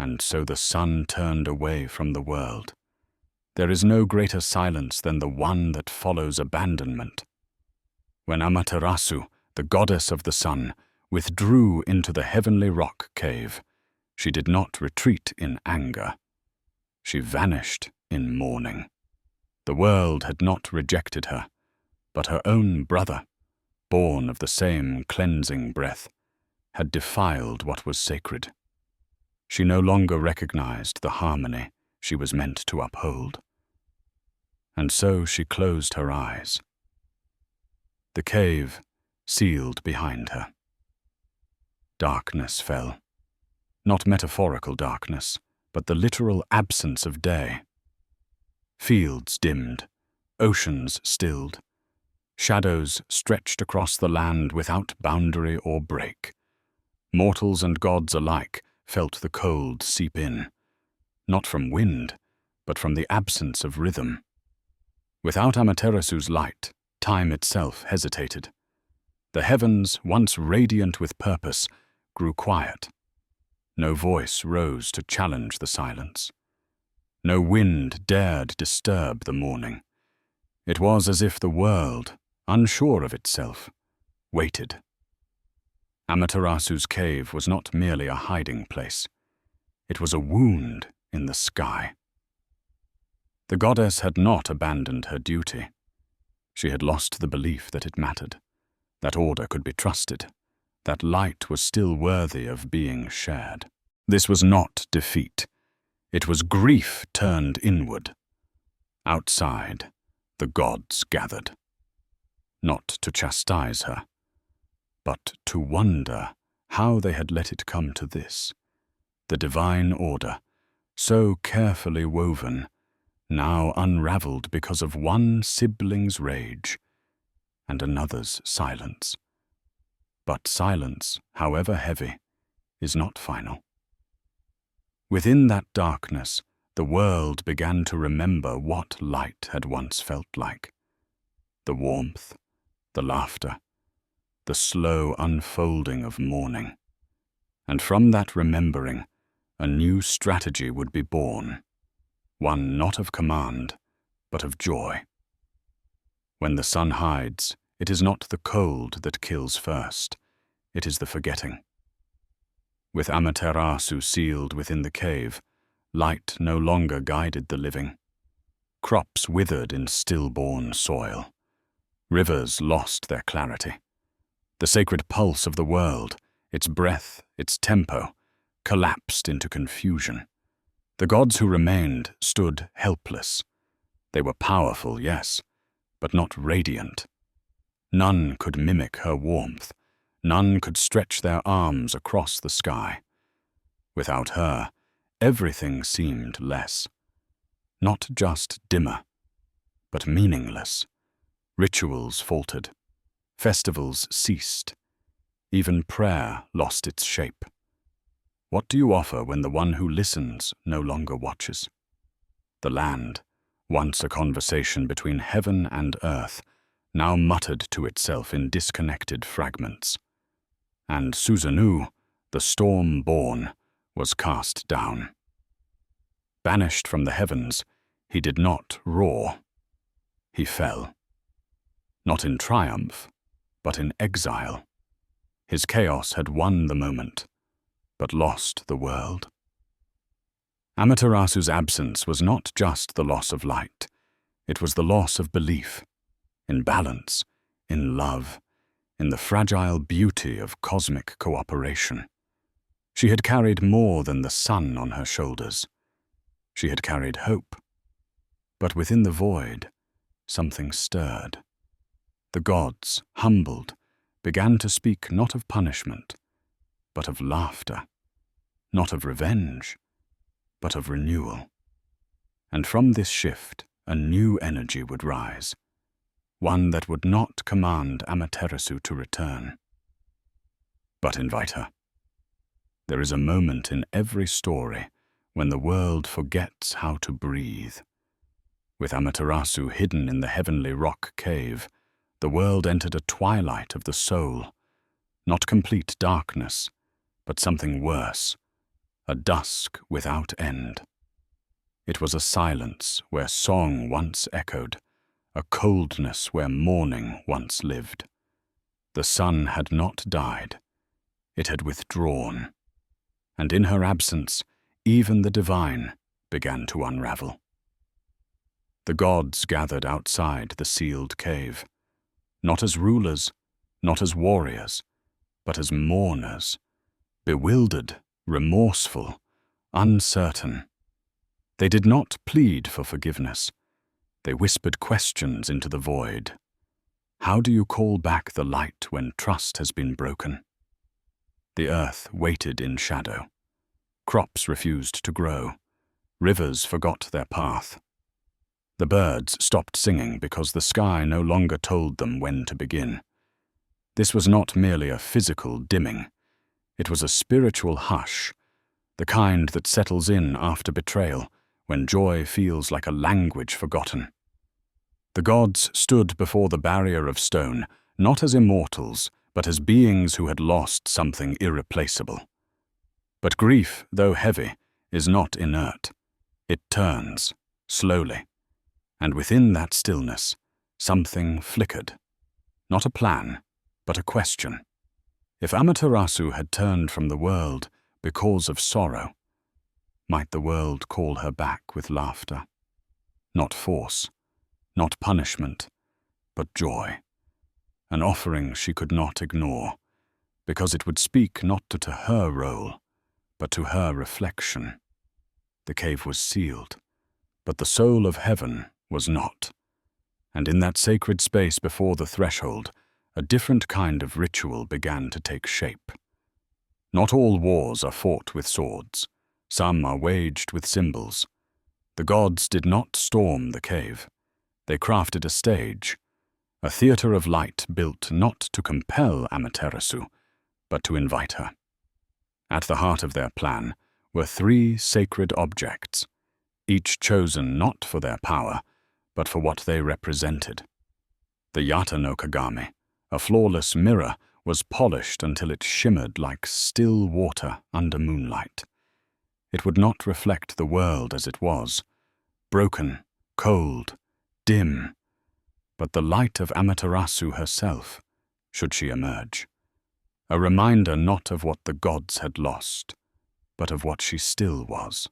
And so the sun turned away from the world. There is no greater silence than the one that follows abandonment. When Amaterasu, the goddess of the sun, withdrew into the heavenly rock cave, she did not retreat in anger. She vanished in mourning. The world had not rejected her, but her own brother, born of the same cleansing breath, had defiled what was sacred. She no longer recognized the harmony she was meant to uphold. And so she closed her eyes. The cave sealed behind her. Darkness fell. Not metaphorical darkness, but the literal absence of day. Fields dimmed, oceans stilled. Shadows stretched across the land without boundary or break. Mortals and gods alike felt the cold seep in, not from wind, but from the absence of rhythm. Without Amaterasu's light, time itself hesitated. The heavens, once radiant with purpose, grew quiet. No voice rose to challenge the silence. No wind dared disturb the morning. It was as if the world, unsure of itself, waited. Amaterasu's cave was not merely a hiding place. It was a wound in the sky. The goddess had not abandoned her duty. She had lost the belief that it mattered, that order could be trusted, that light was still worthy of being shared. This was not defeat. It was grief turned inward. Outside, the gods gathered. Not to chastise her, but to wonder how they had let it come to this. The divine order, so carefully woven, now unraveled because of one sibling's rage and another's silence. But silence, however heavy, is not final. Within that darkness, the world began to remember what light had once felt like. The warmth, the laughter, the slow unfolding of morning. And from that remembering, a new strategy would be born, one not of command, but of joy. When the sun hides, it is not the cold that kills first, it is the forgetting. With Amaterasu sealed within the cave, light no longer guided the living. Crops withered in stillborn soil. Rivers lost their clarity. The sacred pulse of the world, its breath, its tempo, collapsed into confusion. The gods who remained stood helpless. They were powerful, yes, but not radiant. None could mimic her warmth. None could stretch their arms across the sky. Without her, everything seemed less. Not just dimmer, but meaningless. Rituals faltered. Festivals ceased. Even prayer lost its shape. What do you offer when the one who listens no longer watches? The land, once a conversation between heaven and earth, now muttered to itself in disconnected fragments. And Susanoo, the storm-born, was cast down. Banished from the heavens, he did not roar. He fell. Not in triumph, but in exile. His chaos had won the moment, but lost the world. Amaterasu's absence was not just the loss of light. It was the loss of belief, in balance, in love, in the fragile beauty of cosmic cooperation. She had carried more than the sun on her shoulders. She had carried hope. But within the void, something stirred. The gods, humbled, began to speak not of punishment, but of laughter, not of revenge, but of renewal. And from this shift, a new energy would rise, one that would not command Amaterasu to return, but invite her. There is a moment in every story when the world forgets how to breathe. With Amaterasu hidden in the heavenly rock cave, the world entered a twilight of the soul, not complete darkness, but something worse, a dusk without end. It was a silence where song once echoed, a coldness where mourning once lived. The sun had not died. It had withdrawn, and in her absence, even the divine began to unravel. The gods gathered outside the sealed cave, not as rulers, not as warriors, but as mourners, bewildered, remorseful, uncertain. They did not plead for forgiveness. They whispered questions into the void. How do you call back the light when trust has been broken? The earth waited in shadow. Crops refused to grow. Rivers forgot their path. The birds stopped singing because the sky no longer told them when to begin. This was not merely a physical dimming. It was a spiritual hush, the kind that settles in after betrayal, when joy feels like a language forgotten. The gods stood before the barrier of stone, not as immortals, but as beings who had lost something irreplaceable. But grief, though heavy, is not inert. It turns, slowly, and within that stillness, something flickered. Not a plan, but a question. If Amaterasu had turned from the world because of sorrow, might the world call her back with laughter? Not force, not punishment, but joy. An offering she could not ignore, because it would speak not to her role, but to her reflection. The cave was sealed, but the soul of heaven was not. And in that sacred space before the threshold, a different kind of ritual began to take shape. Not all wars are fought with swords. Some are waged with symbols. The gods did not storm the cave. They crafted a stage, a theater of light built not to compel Amaterasu, but to invite her. At the heart of their plan were 3 sacred objects, each chosen not for their power, but for what they represented. The Yata no Kagami, a flawless mirror, was polished until it shimmered like still water under moonlight. It would not reflect the world as it was, broken, cold, dim, but the light of Amaterasu herself, should she emerge. A reminder not of what the gods had lost, but of what she still was.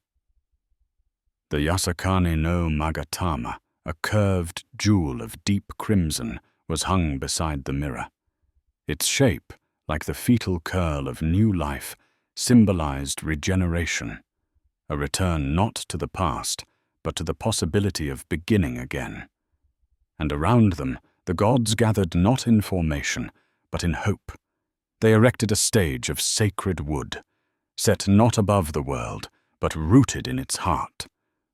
The Yasakane no Magatama, a curved jewel of deep crimson, was hung beside the mirror. Its shape, like the fetal curl of new life, symbolized regeneration, a return not to the past, but to the possibility of beginning again. And around them, the gods gathered not in formation, but in hope. They erected a stage of sacred wood, set not above the world, but rooted in its heart,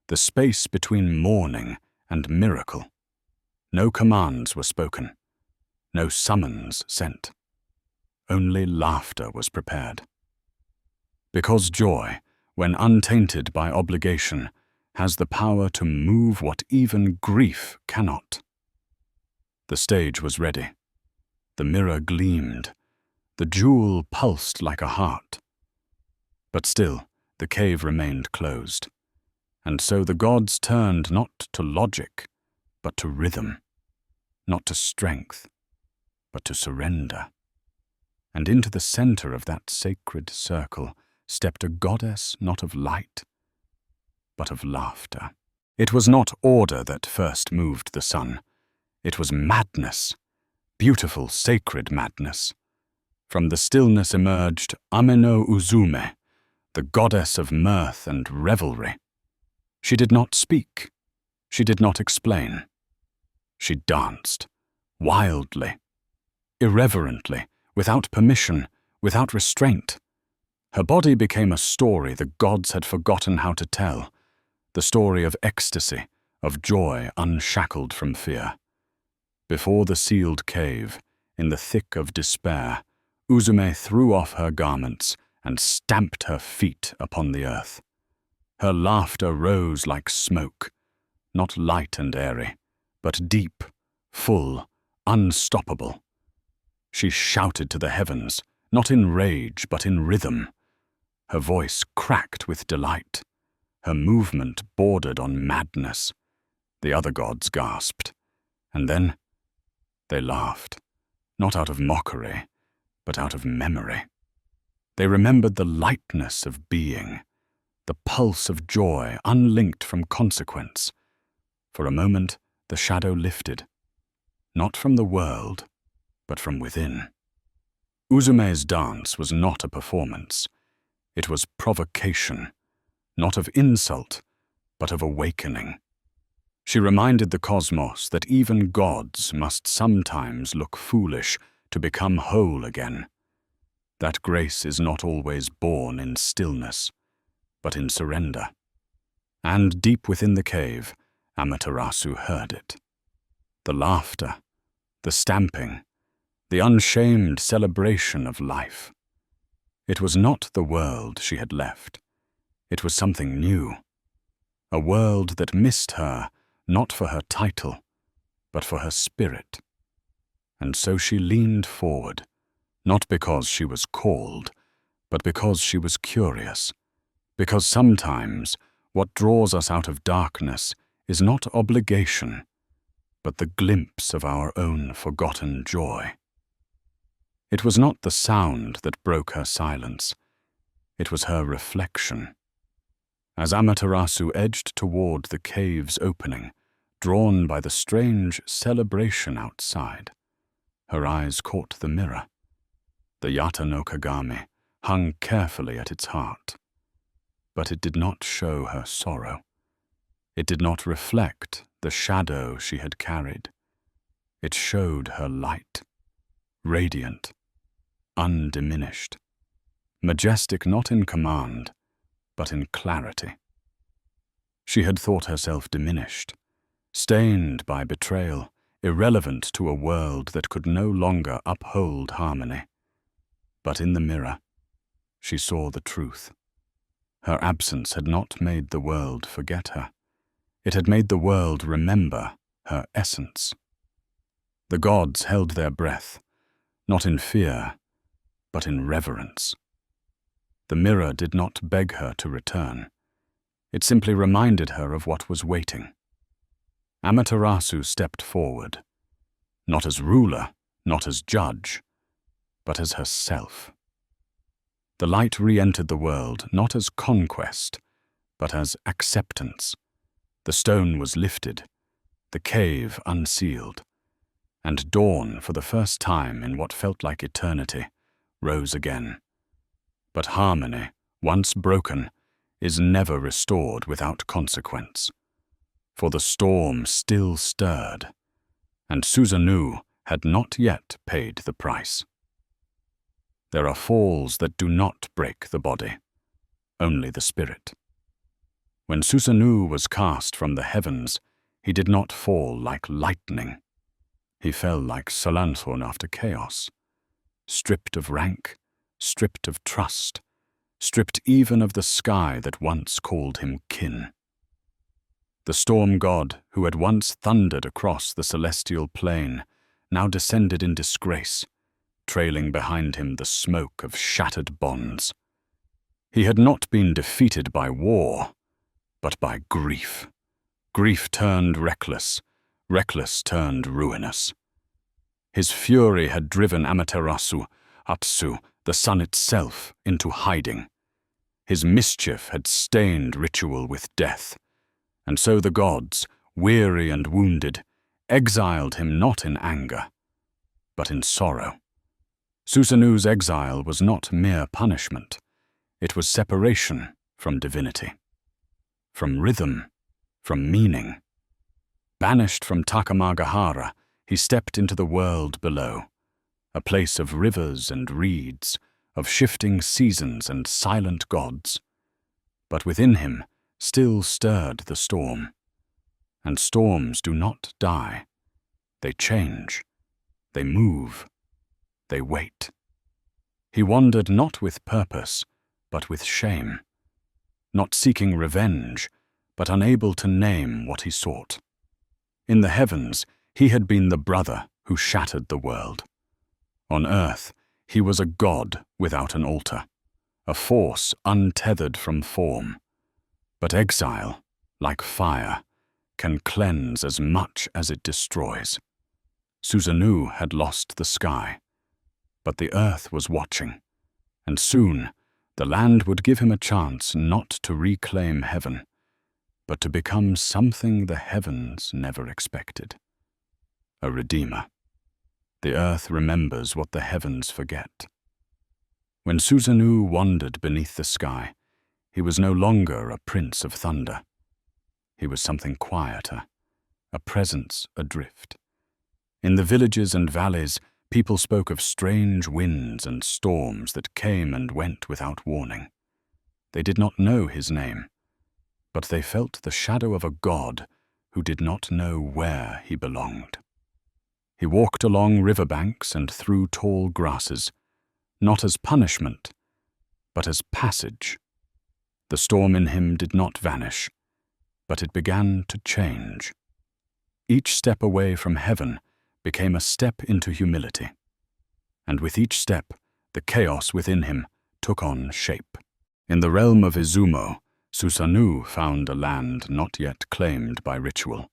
the space between mourning and miracle. No commands were spoken, no summons sent. Only laughter was prepared. Because joy, when untainted by obligation, has the power to move what even grief cannot. The stage was ready. The mirror gleamed. The jewel pulsed like a heart. But still, the cave remained closed. And so the gods turned not to logic, but to rhythm, not to strength, but to surrender. And into the center of that sacred circle stepped a goddess not of light, but of laughter. It was not order that first moved the sun. It was madness, beautiful, sacred madness. From the stillness emerged Ame no Uzume, the goddess of mirth and revelry. She did not speak. She did not explain. She danced, wildly, irreverently, without permission, without restraint. Her body became a story the gods had forgotten how to tell, the story of ecstasy, of joy unshackled from fear. Before the sealed cave, in the thick of despair, Uzume threw off her garments and stamped her feet upon the earth. Her laughter rose like smoke, not light and airy, but deep, full, unstoppable. She shouted to the heavens, not in rage but in rhythm. Her voice cracked with delight. Her movement bordered on madness. The other gods gasped, and then they laughed, not out of mockery, but out of memory. They remembered the lightness of being, the pulse of joy unlinked from consequence. For a moment, the shadow lifted, not from the world, but from within. Uzume's dance was not a performance. It was provocation, not of insult, but of awakening. She reminded the cosmos that even gods must sometimes look foolish to become whole again. That grace is not always born in stillness, but in surrender. And deep within the cave, Amaterasu heard it. The laughter, the stamping, the unshamed celebration of life. It was not the world she had left. It was something new. A world that missed her, not for her title, but for her spirit. And so she leaned forward, not because she was called, but because she was curious. Because sometimes what draws us out of darkness is not obligation, but the glimpse of our own forgotten joy. It was not the sound that broke her silence. It was her reflection. As Amaterasu edged toward the cave's opening, drawn by the strange celebration outside, her eyes caught the mirror. The Yata no Kagami hung carefully at its heart. But it did not show her sorrow. It did not reflect the shadow she had carried. It showed her light, radiant, undiminished, majestic not in command, but in clarity. She had thought herself diminished, stained by betrayal, irrelevant to a world that could no longer uphold harmony. But in the mirror, she saw the truth. Her absence had not made the world forget her. It had made the world remember her essence. The gods held their breath, not in fear, but in reverence. The mirror did not beg her to return. It simply reminded her of what was waiting. Amaterasu stepped forward, not as ruler, not as judge, but as herself. The light re-entered the world not as conquest, but as acceptance. The stone was lifted, the cave unsealed, and dawn, for the first time in what felt like eternity, rose again. But harmony, once broken, is never restored without consequence. For the storm still stirred, and Susanoo had not yet paid the price. There are falls that do not break the body, only the spirit. When Susanoo was cast from the heavens, he did not fall like lightning. He fell like Salanthorn after chaos, stripped of rank, stripped of trust, stripped even of the sky that once called him kin. The storm god, who had once thundered across the celestial plain, now descended in disgrace, trailing behind him the smoke of shattered bonds. He had not been defeated by war, but by grief. Grief turned reckless, reckless turned ruinous. His fury had driven Amaterasu, Atsu, the sun itself, into hiding. His mischief had stained ritual with death, and so the gods, weary and wounded, exiled him not in anger, but in sorrow. Susanoo's exile was not mere punishment. It was separation from divinity, from rhythm, from meaning. Banished from Takamagahara, he stepped into the world below, a place of rivers and reeds, of shifting seasons and silent gods. But within him still stirred the storm. And storms do not die. They change. They move. They wait. He wandered not with purpose, but with shame. Not seeking revenge, but unable to name what he sought. In the heavens, he had been the brother who shattered the world. On earth, he was a god without an altar, a force untethered from form. But exile, like fire, can cleanse as much as it destroys. Susanoo had lost the sky, but the earth was watching, and soon the land would give him a chance not to reclaim heaven, but to become something the heavens never expected. A redeemer. The earth remembers what the heavens forget. When Susanoo wandered beneath the sky, he was no longer a prince of thunder. He was something quieter, a presence adrift. In the villages and valleys, people spoke of strange winds and storms that came and went without warning. They did not know his name, but they felt the shadow of a god who did not know where he belonged. He walked along riverbanks and through tall grasses, not as punishment, but as passage. The storm in him did not vanish, but it began to change. Each step away from heaven became a step into humility, and with each step, the chaos within him took on shape. In the realm of Izumo, Susanoo found a land not yet claimed by ritual,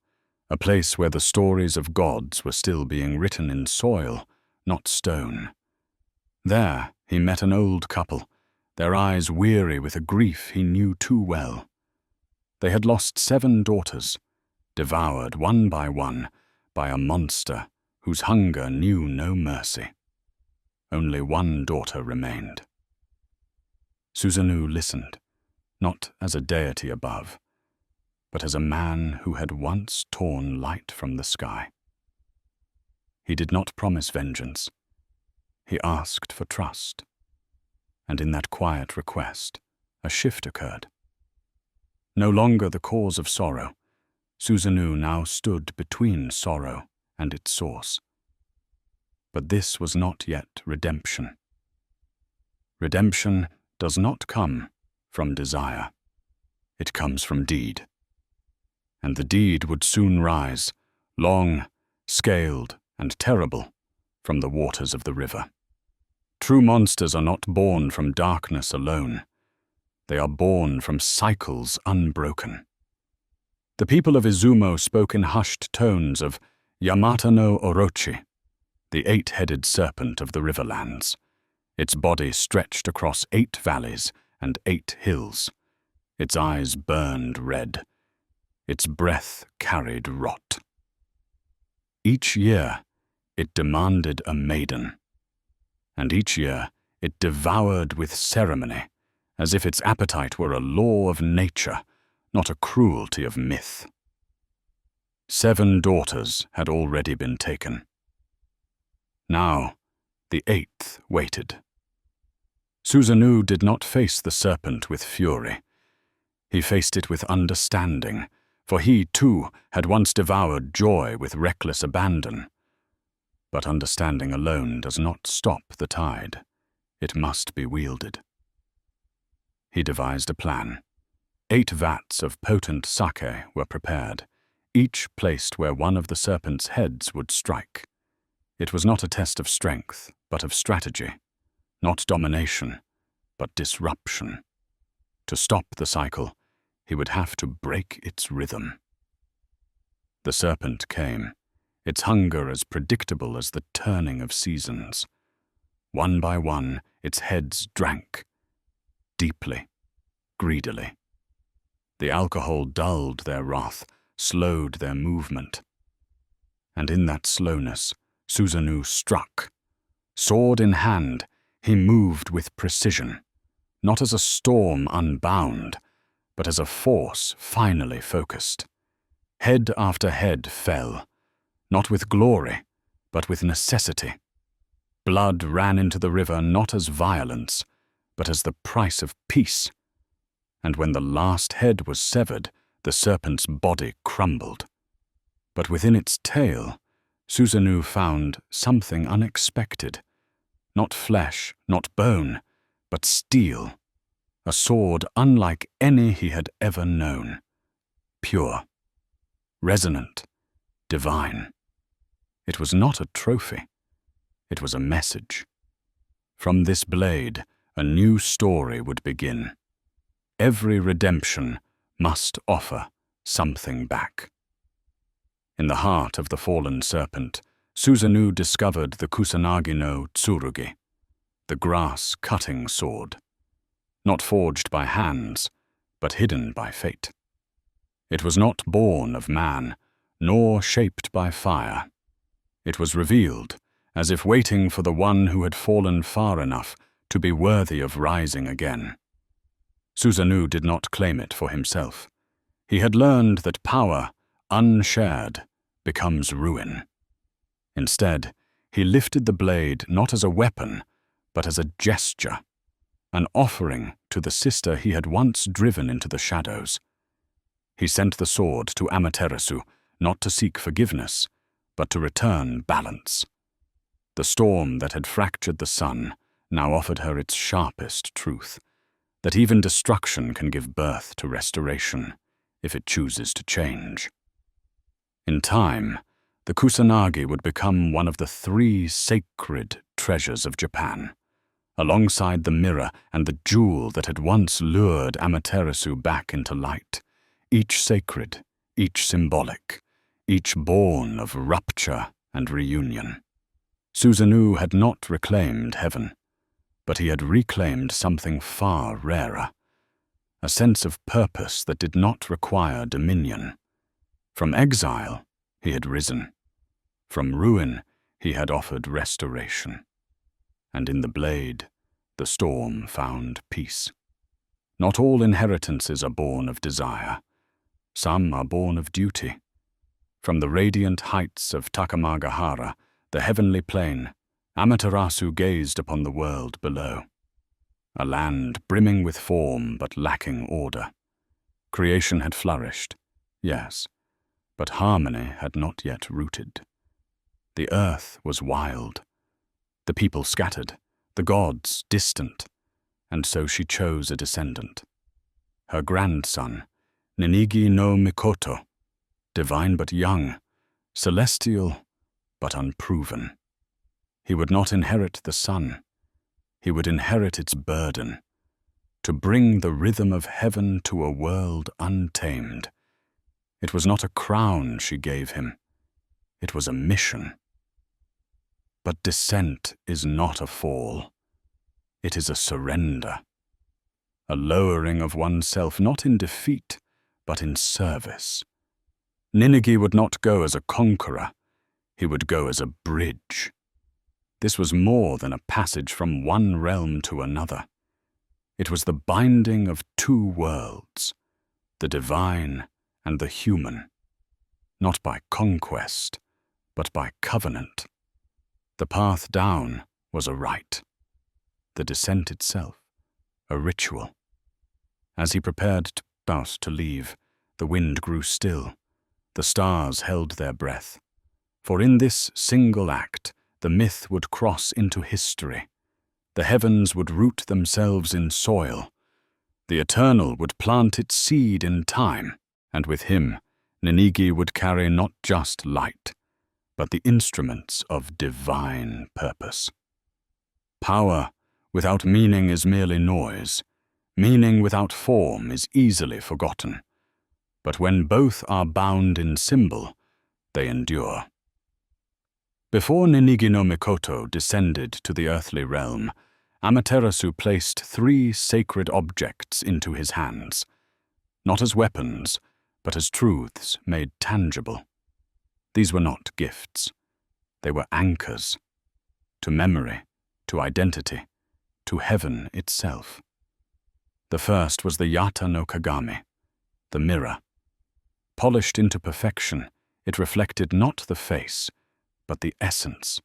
a place where the stories of gods were still being written in soil, not stone. There he met an old couple, their eyes weary with a grief he knew too well. They had lost 7 daughters, devoured one by a monster whose hunger knew no mercy. Only one daughter remained. Susanoo listened, not as a deity above, but as a man who had once torn light from the sky. He did not promise vengeance. He asked for trust. And in that quiet request, a shift occurred. No longer the cause of sorrow, Susanoo now stood between sorrow and its source. But this was not yet redemption. Redemption does not come from desire. It comes from deed. And the deed would soon rise, long, scaled, and terrible, from the waters of the river. True monsters are not born from darkness alone. They are born from cycles unbroken. The people of Izumo spoke in hushed tones of Yamata no Orochi, the 8-headed serpent of the riverlands. Its body stretched across 8 valleys and 8 hills. Its eyes burned red. Its breath carried rot. Each year, it demanded a maiden, and each year it devoured with ceremony, as if its appetite were a law of nature, not a cruelty of myth. 7 daughters had already been taken. Now, the 8th waited. Susanoo did not face the serpent with fury. He faced it with understanding, for he, too, had once devoured joy with reckless abandon. But understanding alone does not stop the tide. It must be wielded. He devised a plan. 8 vats of potent sake were prepared, each placed where one of the serpent's heads would strike. It was not a test of strength, but of strategy. Not domination, but disruption. To stop the cycle, he would have to break its rhythm. The serpent came, its hunger as predictable as the turning of seasons. One by one, its heads drank, deeply, greedily. The alcohol dulled their wrath, slowed their movement. And in that slowness, Susanoo struck. Sword in hand, he moved with precision, not as a storm unbound, but as a force finally focused. Head after head fell, not with glory, but with necessity. Blood ran into the river not as violence, but as the price of peace. And when the last head was severed, the serpent's body crumbled. But within its tail, Susanoo found something unexpected. Not flesh, not bone, but steel. A sword unlike any he had ever known. Pure, resonant, divine. It was not a trophy. It was a message. From this blade, a new story would begin. Every redemption must offer something back. In the heart of the fallen serpent, Susanoo discovered the Kusanagi no Tsurugi, the grass-cutting sword, not forged by hands, but hidden by fate. It was not born of man, nor shaped by fire. It was revealed, as if waiting for the one who had fallen far enough to be worthy of rising again. Susanoo did not claim it for himself. He had learned that power, unshared, becomes ruin. Instead, he lifted the blade not as a weapon, but as a gesture, an offering to the sister he had once driven into the shadows. He sent the sword to Amaterasu, not to seek forgiveness, but to return balance. The storm that had fractured the sun now offered her its sharpest truth, that even destruction can give birth to restoration, if it chooses to change. In time, the Kusanagi would become one of the 3 sacred treasures of Japan, alongside the mirror and the jewel that had once lured Amaterasu back into light, each sacred, each symbolic, each born of rupture and reunion. Susanoo had not reclaimed heaven, but he had reclaimed something far rarer, a sense of purpose that did not require dominion. From exile, he had risen. From ruin, he had offered restoration. And in the blade, the storm found peace. Not all inheritances are born of desire. Some are born of duty. From the radiant heights of Takamagahara, the heavenly plain, Amaterasu gazed upon the world below. A land brimming with form but lacking order. Creation had flourished, yes, but harmony had not yet rooted. The earth was wild, the people scattered, the gods distant, and so she chose a descendant. Her grandson, Ninigi no Mikoto, divine but young, celestial but unproven. He would not inherit the sun. He would inherit its burden, to bring the rhythm of heaven to a world untamed. It was not a crown she gave him. It was a mission. But descent is not a fall. It is a surrender, a lowering of oneself not in defeat, but in service. Ninigi would not go as a conqueror. He would go as a bridge. This was more than a passage from one realm to another. It was the binding of 2 worlds, the divine and the human, not by conquest, but by covenant. The path down was a rite, the descent itself a ritual. As he prepared to leave, the wind grew still, the stars held their breath. For in this single act, the myth would cross into history. The heavens would root themselves in soil. The eternal would plant its seed in time, and with him, Ninigi would carry not just light, but the instruments of divine purpose. Power without meaning is merely noise. Meaning without form is easily forgotten. But when both are bound in symbol, they endure. Before Ninigi no Mikoto descended to the earthly realm, Amaterasu placed 3 sacred objects into his hands, not as weapons, but as truths made tangible. These were not gifts. They were anchors, to memory, to identity, to heaven itself. The first was the Yata no Kagami, the mirror. Polished into perfection, it reflected not the face, but the essence.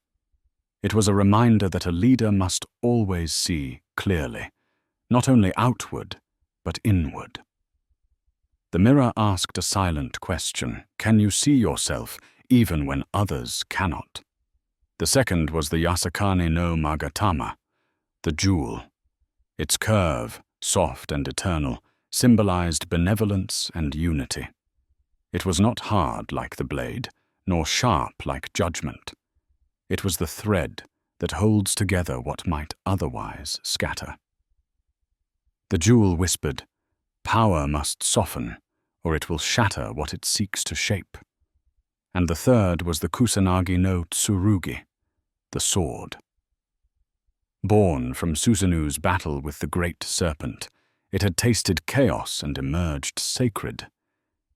It was a reminder that a leader must always see clearly, not only outward, but inward. The mirror asked a silent question: can you see yourself even when others cannot? The second was the Yasakani no Magatama, the jewel. Its curve, soft and eternal, symbolized benevolence and unity. It was not hard like the blade, nor sharp like judgment. It was the thread that holds together what might otherwise scatter. The jewel whispered, "Power must soften, or it will shatter what it seeks to shape." And the third was the Kusanagi no Tsurugi, the sword. Born from Susanu's battle with the great serpent, it had tasted chaos and emerged sacred.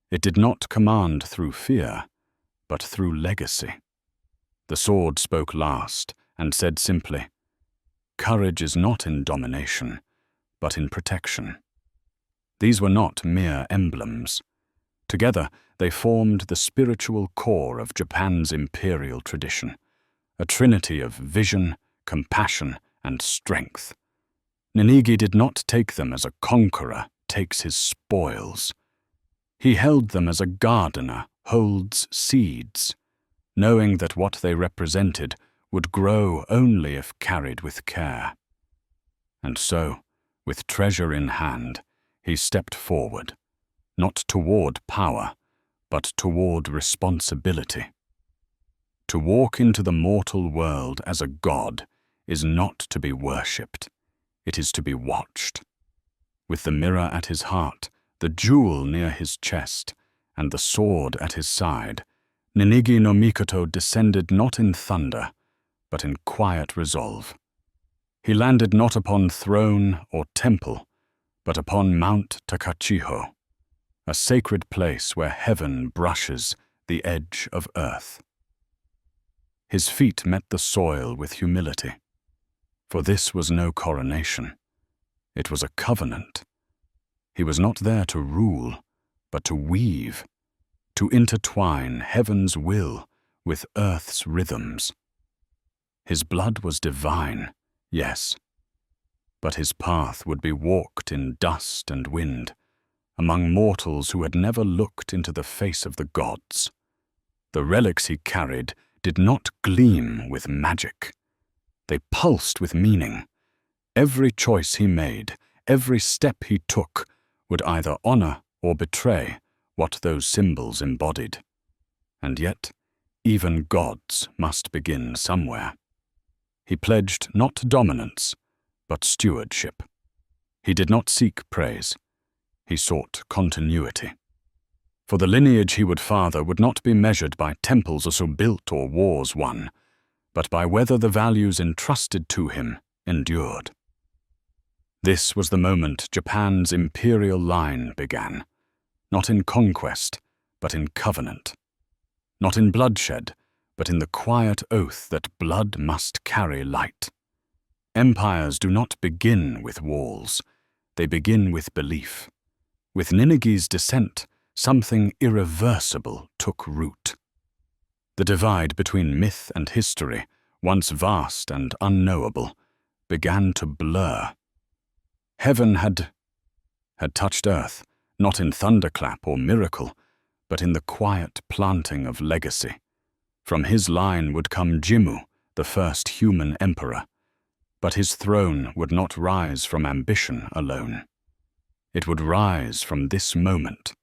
It did not command through fear, but through legacy. The sword spoke last and said simply, "Courage is not in domination, but in protection." These were not mere emblems. Together, they formed the spiritual core of Japan's imperial tradition, a trinity of vision, compassion, and strength. Ninigi did not take them as a conqueror takes his spoils. He held them as a gardener holds seeds, knowing that what they represented would grow only if carried with care. And so, with treasure in hand, he stepped forward, not toward power, but toward responsibility. To walk into the mortal world as a god is not to be worshipped, it is to be watched. With the mirror at his heart, the jewel near his chest, and the sword at his side, Ninigi no Mikoto descended not in thunder, but in quiet resolve. He landed not upon throne or temple, but upon Mount Takachiho, a sacred place where heaven brushes the edge of earth. His feet met the soil with humility, for this was no coronation. It was a covenant. He was not there to rule, but to weave, to intertwine heaven's will with earth's rhythms. His blood was divine, yes, but his path would be walked in dust and wind, among mortals who had never looked into the face of the gods. The relics he carried did not gleam with magic. They pulsed with meaning. Every choice he made, every step he took, would either honor or betray what those symbols embodied. And yet, even gods must begin somewhere. He pledged not dominance, but stewardship. He did not seek praise. He sought continuity. For the lineage he would father would not be measured by temples also built or wars won, but by whether the values entrusted to him endured. This was the moment Japan's imperial line began, not in conquest, but in covenant. Not in bloodshed, but in the quiet oath that blood must carry light. Empires do not begin with walls, they begin with belief. With Ninigi's descent, something irreversible took root. The divide between myth and history, once vast and unknowable, began to blur. Heaven had touched earth, not in thunderclap or miracle, but in the quiet planting of legacy. From his line would come Jimmu, the first human emperor, but his throne would not rise from ambition alone. It would rise from this moment,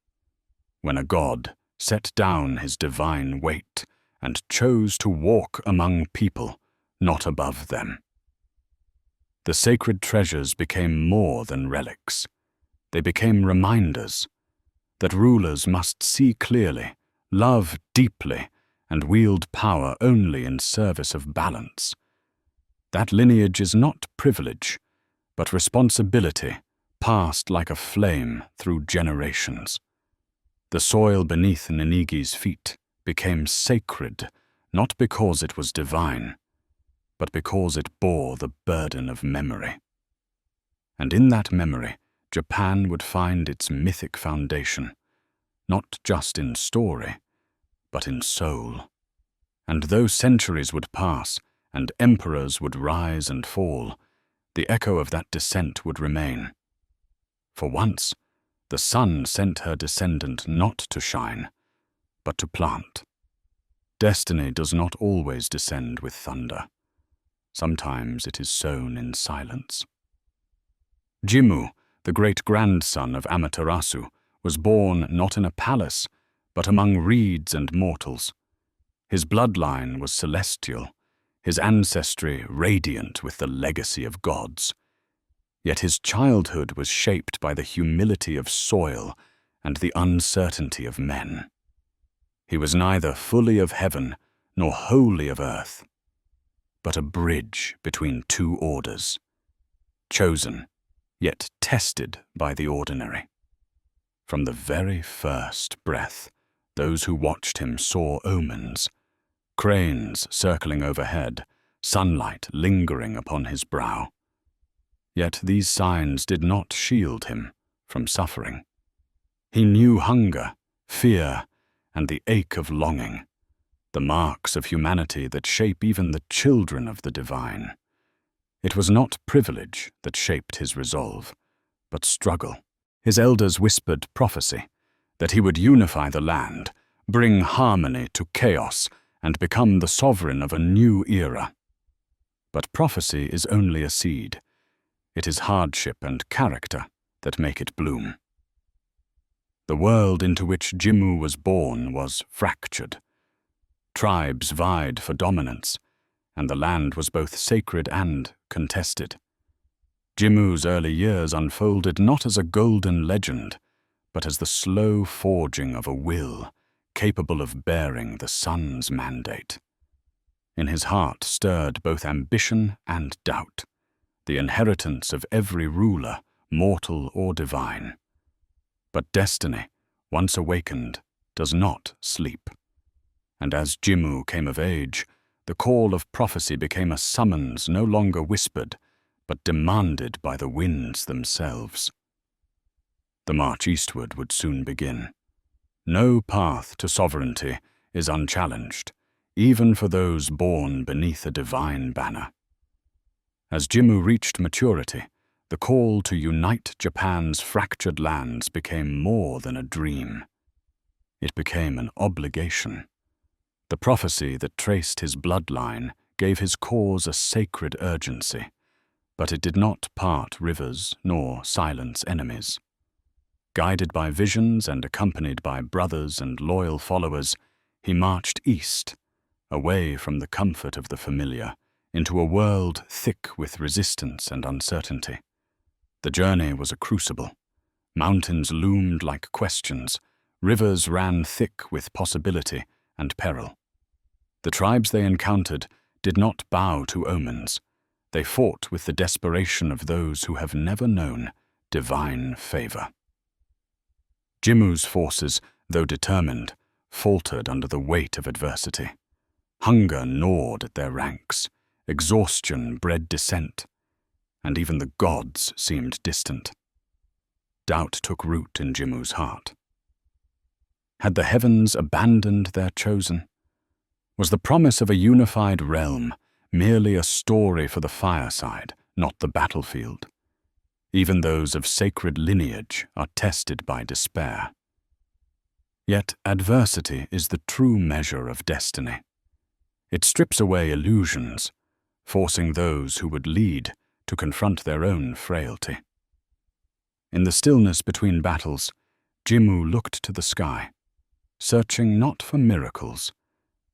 when a god set down his divine weight and chose to walk among people, not above them. The sacred treasures became more than relics. They became reminders that rulers must see clearly, love deeply, and wield power only in service of balance. That lineage is not privilege, but responsibility passed like a flame through generations. The soil beneath Ninigi's feet became sacred, not because it was divine, but because it bore the burden of memory. And in that memory, Japan would find its mythic foundation, not just in story, but in soul. And though centuries would pass, and emperors would rise and fall, the echo of that descent would remain. For once, the sun sent her descendant not to shine, but to plant. Destiny does not always descend with thunder. Sometimes it is sown in silence. Jimmu, the great-grandson of Amaterasu, was born not in a palace, but among reeds and mortals. His bloodline was celestial, his ancestry radiant with the legacy of gods. Yet his childhood was shaped by the humility of soil and the uncertainty of men. He was neither fully of heaven nor wholly of earth, but a bridge between two orders, chosen, yet tested by the ordinary. From the very first breath, those who watched him saw omens, cranes circling overhead, sunlight lingering upon his brow. Yet these signs did not shield him from suffering. He knew hunger, fear, and the ache of longing, the marks of humanity that shape even the children of the divine. It was not privilege that shaped his resolve, but struggle. His elders whispered prophecy, that he would unify the land, bring harmony to chaos, and become the sovereign of a new era. But prophecy is only a seed. It is hardship and character that make it bloom. The world into which Jimmu was born was fractured. Tribes vied for dominance, and the land was both sacred and contested. Jimmu's early years unfolded not as a golden legend, but as the slow forging of a will capable of bearing the sun's mandate. In his heart stirred both ambition and doubt, the inheritance of every ruler, mortal or divine. But destiny, once awakened, does not sleep. And as Jimmu came of age, the call of prophecy became a summons no longer whispered, but demanded by the winds themselves. The march eastward would soon begin. No path to sovereignty is unchallenged, even for those born beneath a divine banner. As Jimmu reached maturity, the call to unite Japan's fractured lands became more than a dream. It became an obligation. The prophecy that traced his bloodline gave his cause a sacred urgency, but it did not part rivers nor silence enemies. Guided by visions and accompanied by brothers and loyal followers, he marched east, away from the comfort of the familiar, into a world thick with resistance and uncertainty. The journey was a crucible. Mountains loomed like questions, rivers ran thick with possibility and peril. The tribes they encountered did not bow to omens. They fought with the desperation of those who have never known divine favor. Jimmu's forces, though determined, faltered under the weight of adversity. Hunger gnawed at their ranks, exhaustion bred dissent, and even the gods seemed distant. Doubt took root in Jimmu's heart. Had the heavens abandoned their chosen? Was the promise of a unified realm merely a story for the fireside, not the battlefield? Even those of sacred lineage are tested by despair. Yet adversity is the true measure of destiny. It strips away illusions, forcing those who would lead to confront their own frailty. In the stillness between battles, Jimmu looked to the sky, searching not for miracles,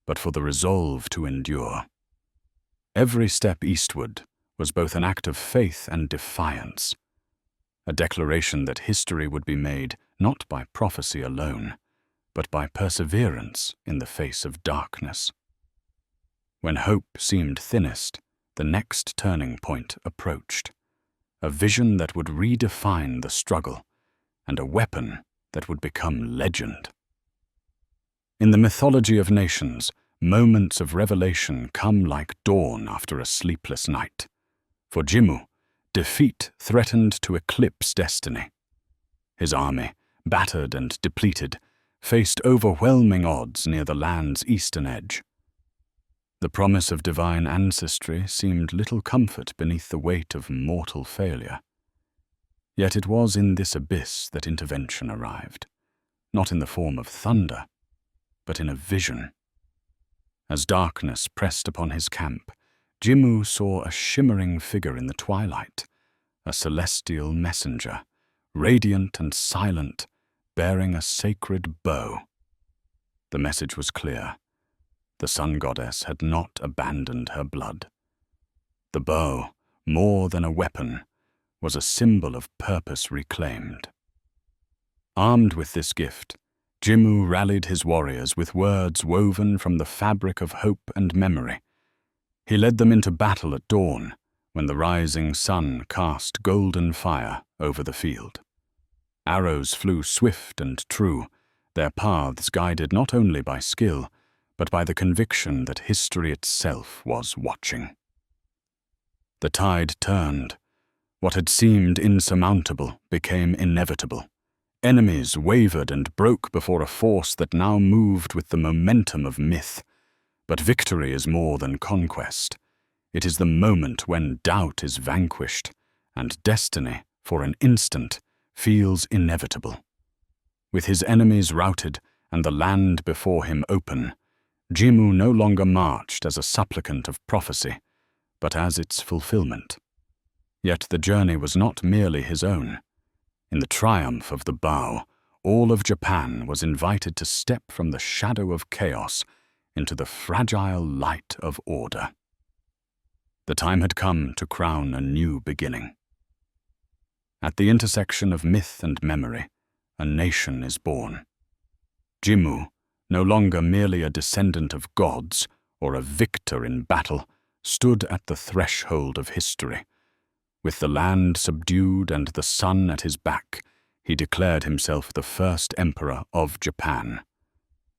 but for the resolve to endure. Every step eastward was both an act of faith and defiance, a declaration that history would be made not by prophecy alone, but by perseverance in the face of darkness. When hope seemed thinnest, the next turning point approached, a vision that would redefine the struggle, and a weapon that would become legend. In the mythology of nations, moments of revelation come like dawn after a sleepless night. For Jimmu, defeat threatened to eclipse destiny. His army, battered and depleted, faced overwhelming odds near the land's eastern edge. The promise of divine ancestry seemed little comfort beneath the weight of mortal failure. Yet it was in this abyss that intervention arrived, not in the form of thunder, but in a vision. As darkness pressed upon his camp, Jimmu saw a shimmering figure in the twilight, a celestial messenger, radiant and silent, bearing a sacred bow. The message was clear. The sun goddess had not abandoned her blood. The bow, more than a weapon, was a symbol of purpose reclaimed. Armed with this gift, Jimmu rallied his warriors with words woven from the fabric of hope and memory. He led them into battle at dawn, when the rising sun cast golden fire over the field. Arrows flew swift and true, their paths guided not only by skill, but by the conviction that history itself was watching. The tide turned. What had seemed insurmountable became inevitable. Enemies wavered and broke before a force that now moved with the momentum of myth. But victory is more than conquest. It is the moment when doubt is vanquished, and destiny, for an instant, feels inevitable. With his enemies routed and the land before him open, Jimmu no longer marched as a supplicant of prophecy, but as its fulfillment. Yet the journey was not merely his own. In the triumph of the bow, all of Japan was invited to step from the shadow of chaos into the fragile light of order. The time had come to crown a new beginning. At the intersection of myth and memory, a nation is born. Jimmu, no longer merely a descendant of gods or a victor in battle, stood at the threshold of history. With the land subdued and the sun at his back, he declared himself the first emperor of Japan,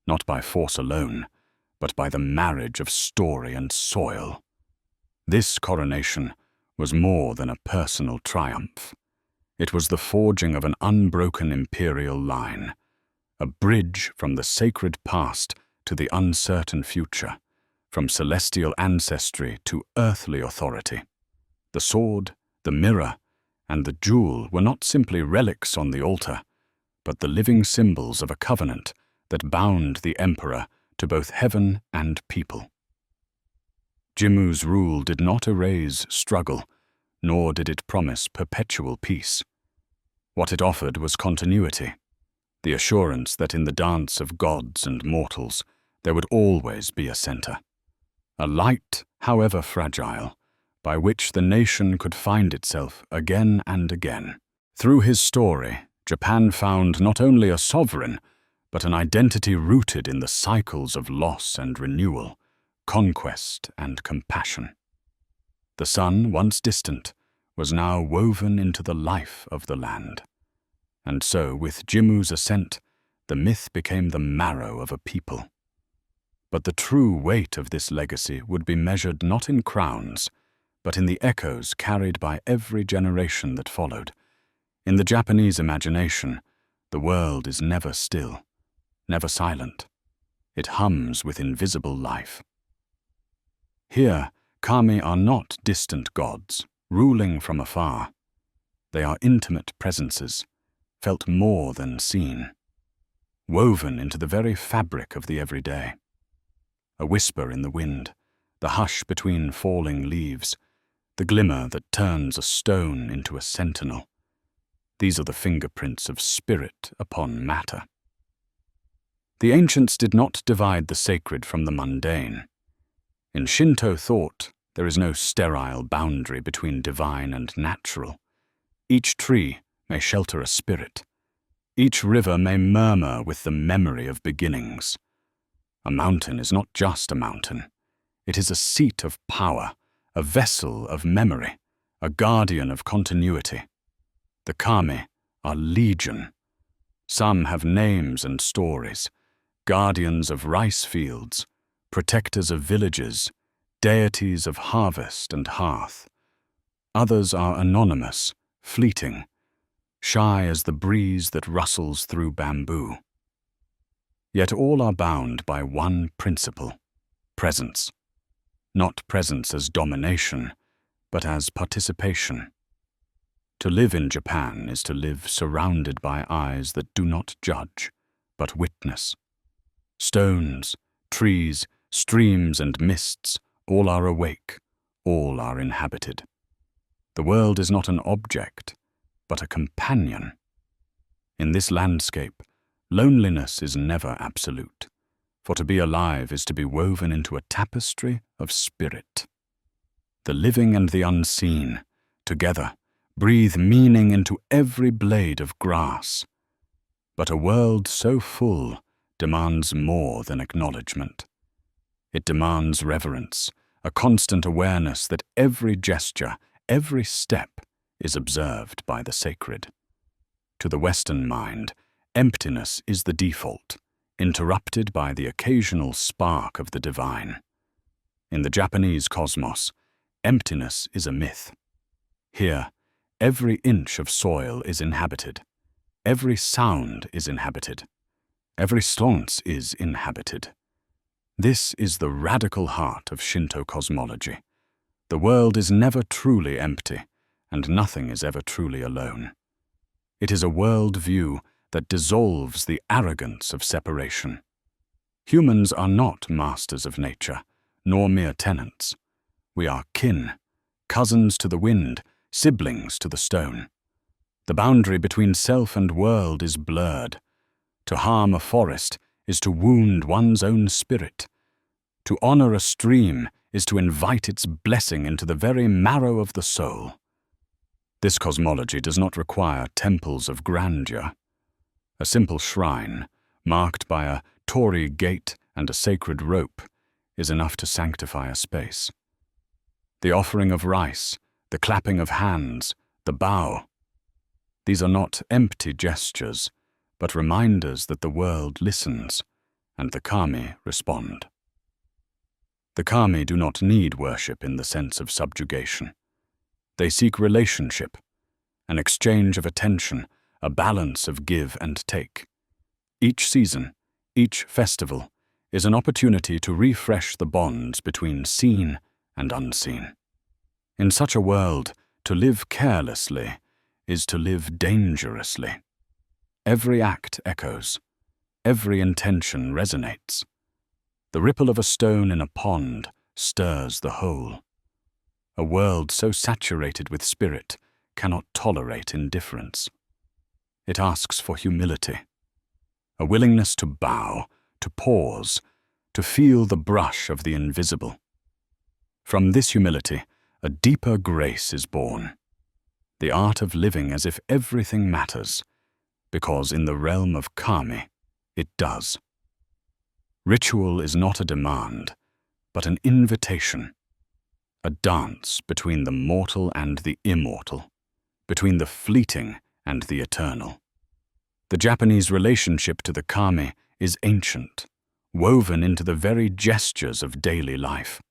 not by force alone, but by the marriage of story and soil. This coronation was more than a personal triumph. It was the forging of an unbroken imperial line, a bridge from the sacred past to the uncertain future, from celestial ancestry to earthly authority. The sword, the mirror, and the jewel were not simply relics on the altar, but the living symbols of a covenant that bound the emperor to both heaven and people. Jimmu's rule did not erase struggle, nor did it promise perpetual peace. What it offered was continuity, the assurance that in the dance of gods and mortals there would always be a center, a light, however fragile, by which the nation could find itself again and again. Through his story, Japan found not only a sovereign, but an identity rooted in the cycles of loss and renewal, conquest and compassion. The sun, once distant, was now woven into the life of the land. And so, with Jimmu's ascent, the myth became the marrow of a people. But the true weight of this legacy would be measured not in crowns, but in the echoes carried by every generation that followed. In the Japanese imagination, the world is never still, never silent. It hums with invisible life. Here, kami are not distant gods, ruling from afar. They are intimate presences, felt more than seen, woven into the very fabric of the everyday. A whisper in the wind, the hush between falling leaves, the glimmer that turns a stone into a sentinel. These are the fingerprints of spirit upon matter. The ancients did not divide the sacred from the mundane. In Shinto thought, there is no sterile boundary between divine and natural. Each tree may shelter a spirit. Each river may murmur with the memory of beginnings. A mountain is not just a mountain. It is a seat of power, a vessel of memory, a guardian of continuity. The kami are legion. Some have names and stories, guardians of rice fields, protectors of villages, deities of harvest and hearth. Others are anonymous, fleeting, shy as the breeze that rustles through bamboo. Yet all are bound by one principle: presence. Not presence as domination, but as participation. To live in Japan is to live surrounded by eyes that do not judge, but witness. Stones, trees, streams, and mists, all are awake, all are inhabited. The world is not an object, but a companion. In this landscape, loneliness is never absolute, for to be alive is to be woven into a tapestry of spirit. The living and the unseen, together, breathe meaning into every blade of grass. But a world so full demands more than acknowledgement. It demands reverence, a constant awareness that every gesture, every step is observed by the sacred. To the Western mind, emptiness is the default, interrupted by the occasional spark of the divine. In the Japanese cosmos, emptiness is a myth. Here, every inch of soil is inhabited. Every sound is inhabited. Every stance is inhabited. This is the radical heart of Shinto cosmology. The world is never truly empty, and nothing is ever truly alone. It is a world view that dissolves the arrogance of separation. Humans are not masters of nature, nor mere tenants. We are kin, cousins to the wind, siblings to the stone. The boundary between self and world is blurred. To harm a forest is to wound one's own spirit. To honor a stream is to invite its blessing into the very marrow of the soul. This cosmology does not require temples of grandeur. A simple shrine, marked by a torii gate and a sacred rope, is enough to sanctify a space. The offering of rice, the clapping of hands, the bow, these are not empty gestures, but reminders that the world listens, and the kami respond. The kami do not need worship in the sense of subjugation. They seek relationship, an exchange of attention, a balance of give and take. Each season, each festival, is an opportunity to refresh the bonds between seen and unseen. In such a world, to live carelessly is to live dangerously. Every act echoes. Every intention resonates. The ripple of a stone in a pond stirs the whole. A world so saturated with spirit cannot tolerate indifference. It asks for humility, a willingness to bow, to pause, to feel the brush of the invisible. From this humility, a deeper grace is born, the art of living as if everything matters, because in the realm of kami, it does. Ritual is not a demand, but an invitation, a dance between the mortal and the immortal, between the fleeting and the eternal. The Japanese relationship to the kami is ancient, woven into the very gestures of daily life.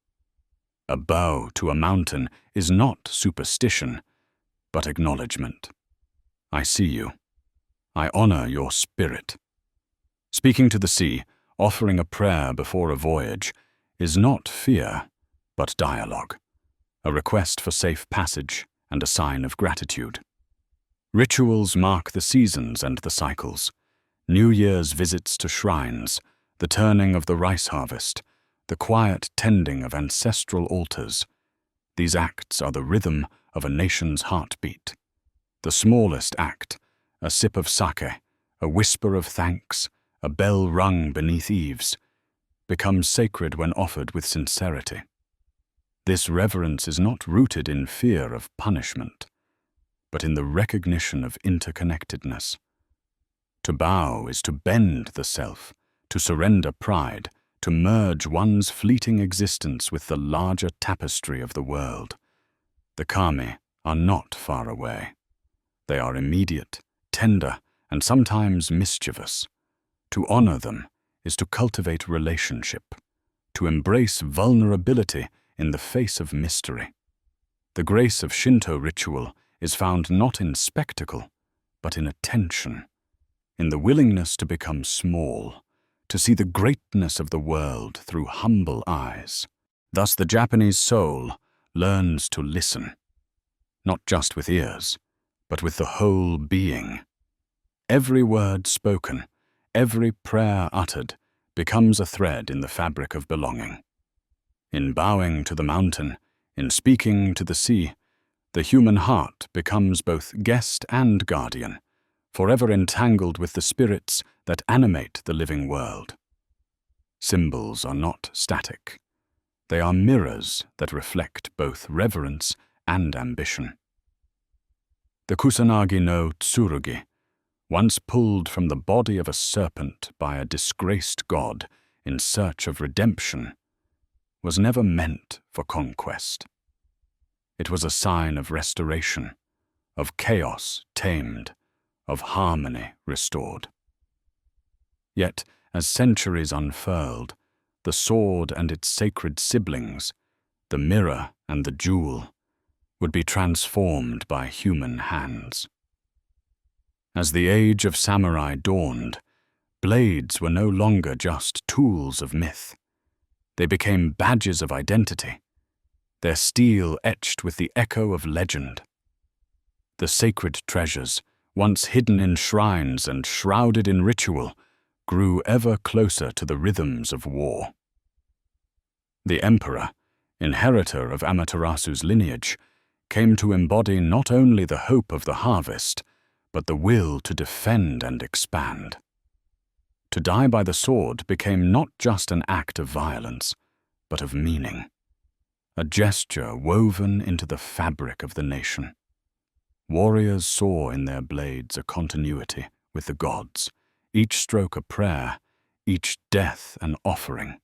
A bow to a mountain is not superstition, but acknowledgement. I see you. I honor your spirit. Speaking to the sea, offering a prayer before a voyage, is not fear, but dialogue, a request for safe passage and a sign of gratitude. Rituals mark the seasons and the cycles, New Year's visits to shrines, the turning of the rice harvest, the quiet tending of ancestral altars. These acts are the rhythm of a nation's heartbeat. The smallest act, a sip of sake, a whisper of thanks, a bell rung beneath eaves, becomes sacred when offered with sincerity. This reverence is not rooted in fear of punishment, but in the recognition of interconnectedness. To bow is to bend the self, to surrender pride, to merge one's fleeting existence with the larger tapestry of the world. The kami are not far away. They are immediate, tender, and sometimes mischievous. To honor them is to cultivate relationship, to embrace vulnerability in the face of mystery. The grace of Shinto ritual is found not in spectacle, but in attention, in the willingness to become small, to see the greatness of the world through humble eyes. Thus the Japanese soul learns to listen, not just with ears, but with the whole being. Every word spoken, every prayer uttered, becomes a thread in the fabric of belonging. In bowing to the mountain, in speaking to the sea, the human heart becomes both guest and guardian, forever entangled with the spirits that animate the living world. Symbols are not static. They are mirrors that reflect both reverence and ambition. The Kusanagi no Tsurugi, once pulled from the body of a serpent by a disgraced god in search of redemption, was never meant for conquest. It was a sign of restoration, of chaos tamed, of harmony restored. Yet, as centuries unfurled, the sword and its sacred siblings, the mirror and the jewel, would be transformed by human hands. As the age of samurai dawned, blades were no longer just tools of myth. They became badges of identity, their steel etched with the echo of legend. The sacred treasures, once hidden in shrines and shrouded in ritual, grew ever closer to the rhythms of war. The emperor, inheritor of Amaterasu's lineage, came to embody not only the hope of the harvest, but the will to defend and expand. To die by the sword became not just an act of violence, but of meaning, a gesture woven into the fabric of the nation. Warriors saw in their blades a continuity with the gods, each stroke a prayer, each death an offering.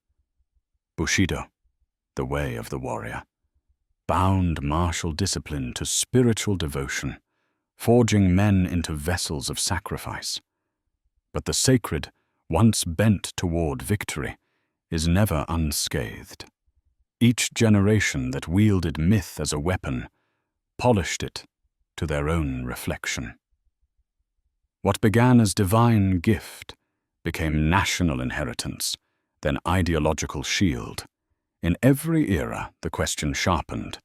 Bushido, the way of the warrior, bound martial discipline to spiritual devotion, forging men into vessels of sacrifice. But the sacred, once bent toward victory, is never unscathed. Each generation that wielded myth as a weapon polished it to their own reflection. What began as divine gift became national inheritance, then ideological shield. In every era, the question sharpened: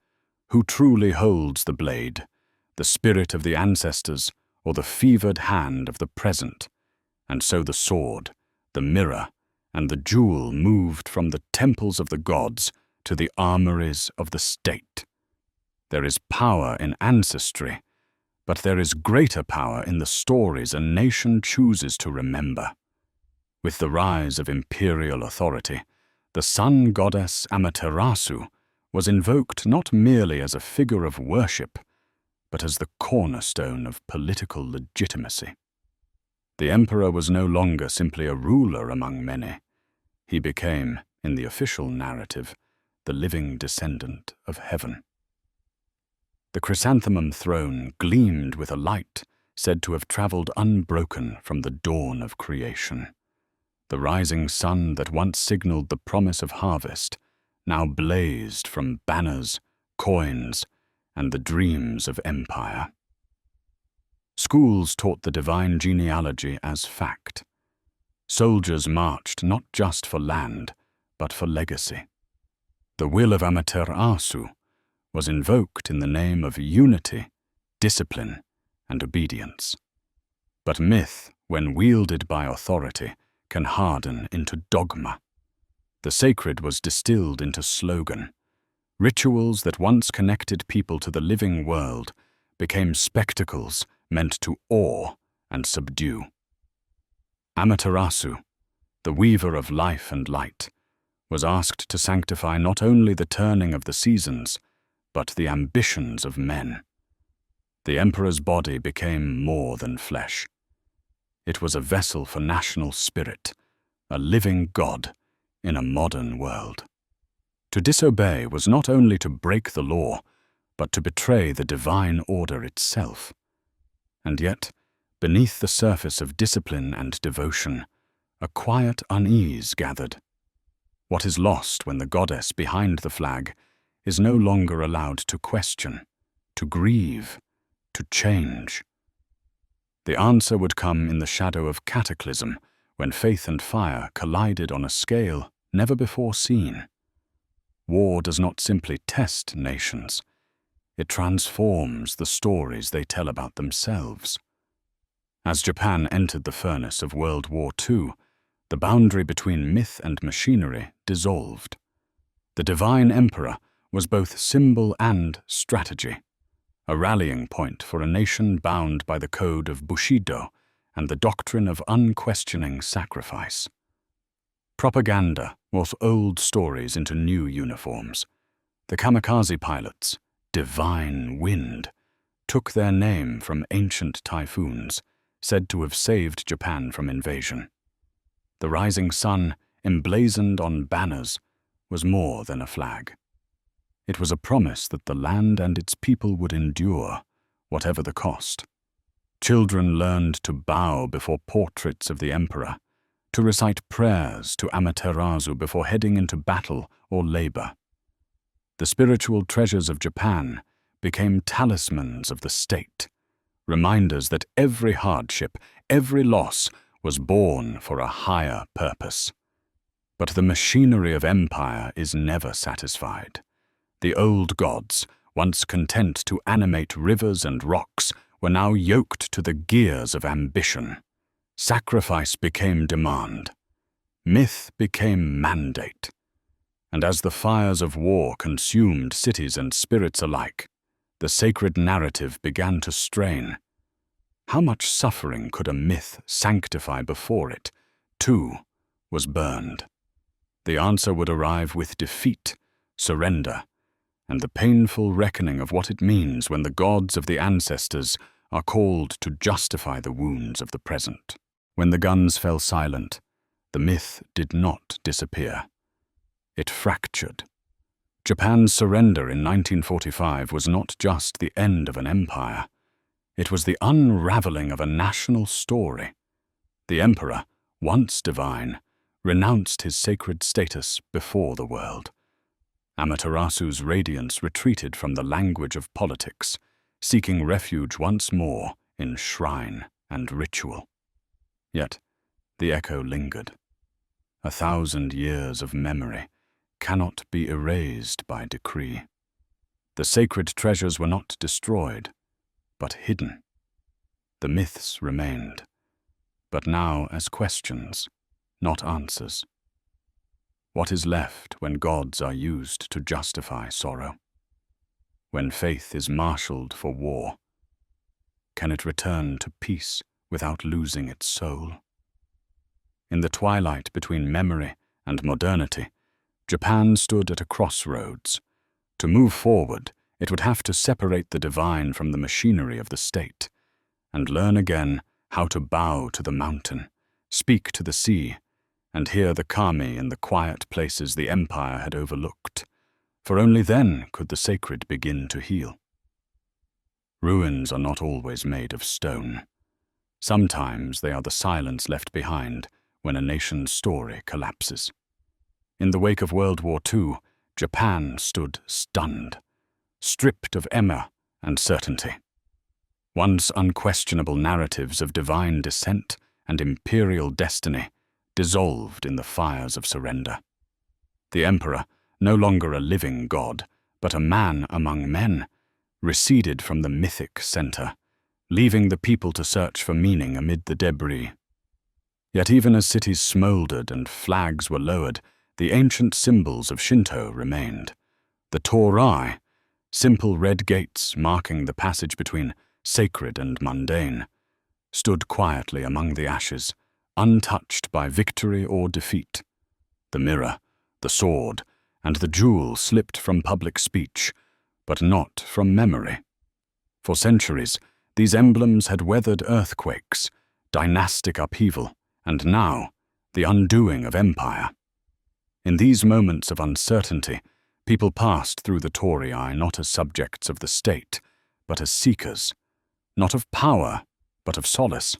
who truly holds the blade, the spirit of the ancestors or the fevered hand of the present? And so the sword, the mirror, and the jewel moved from the temples of the gods to the armories of the state. There is power in ancestry, but there is greater power in the stories a nation chooses to remember. With the rise of imperial authority, the sun goddess Amaterasu was invoked not merely as a figure of worship, but as the cornerstone of political legitimacy. The emperor was no longer simply a ruler among many. He became, in the official narrative, the living descendant of heaven. The chrysanthemum throne gleamed with a light said to have traveled unbroken from the dawn of creation. The rising sun that once signaled the promise of harvest now blazed from banners, coins, and the dreams of empire. Schools taught the divine genealogy as fact. Soldiers marched not just for land, but for legacy. The will of Amaterasu was invoked in the name of unity, discipline, and obedience. But myth, when wielded by authority, can harden into dogma. The sacred was distilled into slogan. Rituals that once connected people to the living world became spectacles meant to awe and subdue. Amaterasu, the weaver of life and light, was asked to sanctify not only the turning of the seasons, but the ambitions of men. The emperor's body became more than flesh. It was a vessel for national spirit, a living god in a modern world. To disobey was not only to break the law, but to betray the divine order itself. And yet, beneath the surface of discipline and devotion, a quiet unease gathered. What is lost when the goddess behind the flag is no longer allowed to question, to grieve, to change? The answer would come in the shadow of cataclysm, when faith and fire collided on a scale never before seen. War does not simply test nations. It transforms the stories they tell about themselves. As Japan entered the furnace of World War II, the boundary between myth and machinery dissolved. The divine emperor was both symbol and strategy, a rallying point for a nation bound by the code of Bushido and the doctrine of unquestioning sacrifice. Propaganda wove old stories into new uniforms. The kamikaze pilots, divine wind, took their name from ancient typhoons said to have saved Japan from invasion. The rising sun, emblazoned on banners, was more than a flag. It was a promise that the land and its people would endure, whatever the cost. Children learned to bow before portraits of the emperor, to recite prayers to Amaterasu before heading into battle or labor. The spiritual treasures of Japan became talismans of the state, reminders that every hardship, every loss was born for a higher purpose. But the machinery of empire is never satisfied. The old gods, once content to animate rivers and rocks, were now yoked to the gears of ambition. Sacrifice became demand. Myth became mandate. And as the fires of war consumed cities and spirits alike, the sacred narrative began to strain. How much suffering could a myth sanctify before it, too, was burned? The answer would arrive with defeat, surrender, and the painful reckoning of what it means when the gods of the ancestors are called to justify the wounds of the present. When the guns fell silent, the myth did not disappear. It fractured. Japan's surrender in 1945 was not just the end of an empire. It was the unraveling of a national story. The emperor, once divine, renounced his sacred status before the world. Amaterasu's radiance retreated from the language of politics, seeking refuge once more in shrine and ritual. Yet the echo lingered. 1,000 years of memory cannot be erased by decree. The sacred treasures were not destroyed, but hidden. The myths remained, but now as questions, not answers. What is left when gods are used to justify sorrow? When faith is marshaled for war? Can it return to peace without losing its soul? In the twilight between memory and modernity, Japan stood at a crossroads. To move forward, it would have to separate the divine from the machinery of the state, and learn again how to bow to the mountain, speak to the sea, and hear the kami in the quiet places the empire had overlooked, for only then could the sacred begin to heal. Ruins are not always made of stone. Sometimes they are the silence left behind when a nation's story collapses. In the wake of World War II, Japan stood stunned, stripped of emma and certainty. Once unquestionable narratives of divine descent and imperial destiny dissolved in the fires of surrender. The emperor, no longer a living god, but a man among men, receded from the mythic center, leaving the people to search for meaning amid the debris. Yet even as cities smoldered and flags were lowered, the ancient symbols of Shinto remained. The torii, simple red gates marking the passage between sacred and mundane, stood quietly among the ashes, untouched by victory or defeat. The mirror, the sword, and the jewel slipped from public speech, but not from memory. For centuries, these emblems had weathered earthquakes, dynastic upheaval, and now, the undoing of empire. In these moments of uncertainty, people passed through the torii not as subjects of the state, but as seekers, not of power, but of solace.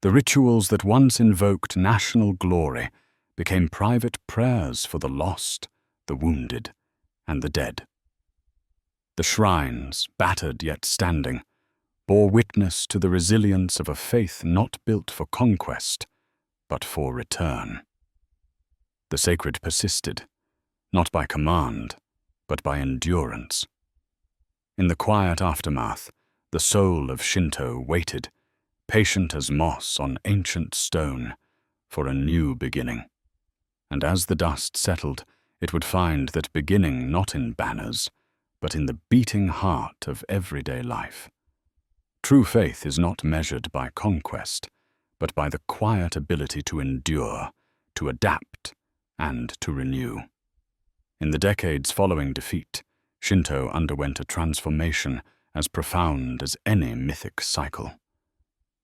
The rituals that once invoked national glory became private prayers for the lost, the wounded, and the dead. The shrines, battered yet standing, bore witness to the resilience of a faith not built for conquest, but for return. The sacred persisted, not by command, but by endurance. In the quiet aftermath, the soul of Shinto waited, patient as moss on ancient stone, for a new beginning. And as the dust settled, it would find that beginning not in banners, but in the beating heart of everyday life. True faith is not measured by conquest, but by the quiet ability to endure, to adapt, and to renew. In the decades following defeat, Shinto underwent a transformation as profound as any mythic cycle.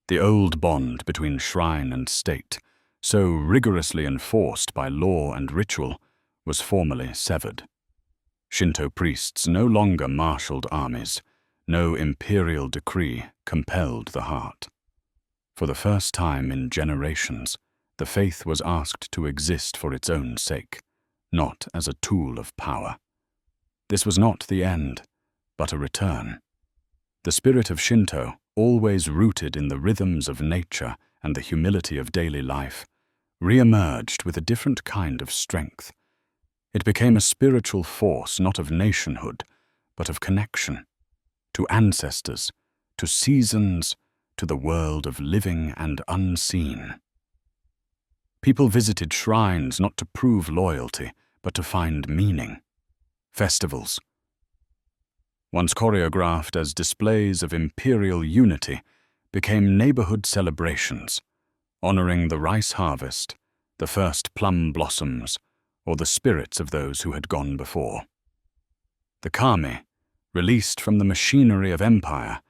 The old bond between shrine and state, so rigorously enforced by law and ritual, was formally severed. Shinto priests no longer marshaled armies. No imperial decree compelled the heart. For the first time in generations, the faith was asked to exist for its own sake, not as a tool of power. This was not the end, but a return. The spirit of Shinto, always rooted in the rhythms of nature and the humility of daily life, re-emerged with a different kind of strength. It became a spiritual force not of nationhood, but of connection, to ancestors, to seasons, to the world of living and unseen. People visited shrines not to prove loyalty, but to find meaning. Festivals, once choreographed as displays of imperial unity, became neighborhood celebrations, honoring the rice harvest, the first plum blossoms, or the spirits of those who had gone before. The kami, released from the machinery of empire,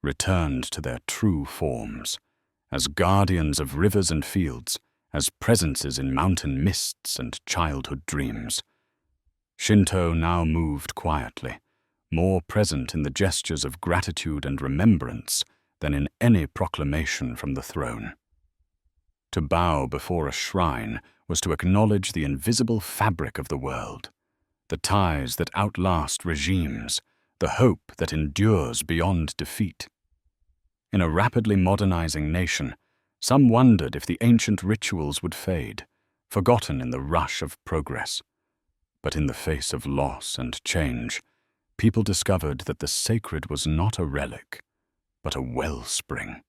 returned to their true forms, as guardians of rivers and fields, as presences in mountain mists and childhood dreams. Shinto now moved quietly, more present in the gestures of gratitude and remembrance than in any proclamation from the throne. To bow before a shrine was to acknowledge the invisible fabric of the world, the ties that outlast regimes, the hope that endures beyond defeat. In a rapidly modernizing nation, some wondered if the ancient rituals would fade, forgotten in the rush of progress. But in the face of loss and change, people discovered that the sacred was not a relic, but a wellspring.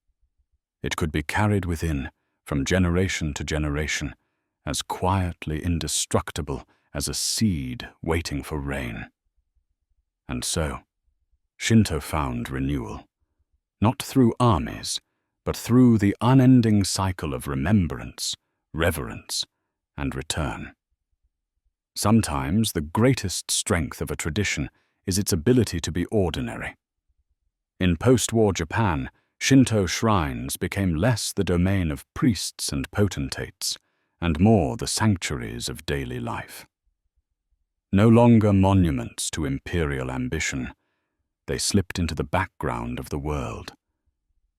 It could be carried within, from generation to generation, as quietly indestructible as a seed waiting for rain. And so, Shinto found renewal, not through armies, but through the unending cycle of remembrance, reverence, and return. Sometimes the greatest strength of a tradition is its ability to be ordinary. In post-war Japan, Shinto shrines became less the domain of priests and potentates, and more the sanctuaries of daily life. No longer monuments to imperial ambition, they slipped into the background of the world,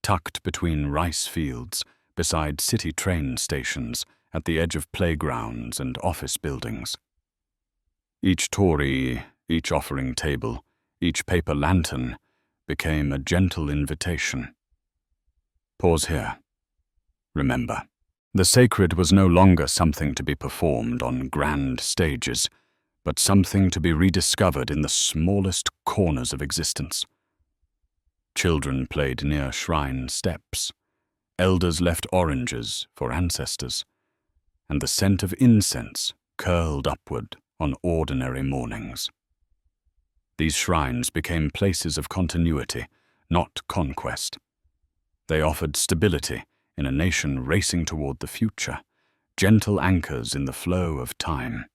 tucked between rice fields, beside city train stations, at the edge of playgrounds and office buildings. Each torii, each offering table, each paper lantern became a gentle invitation. Pause here. Remember, the sacred was no longer something to be performed on grand stages, but something to be rediscovered in the smallest corners of existence. Children played near shrine steps. Elders left oranges for ancestors, and the scent of incense curled upward on ordinary mornings. These shrines became places of continuity, not conquest. They offered stability in a nation racing toward the future, gentle anchors in the flow of time.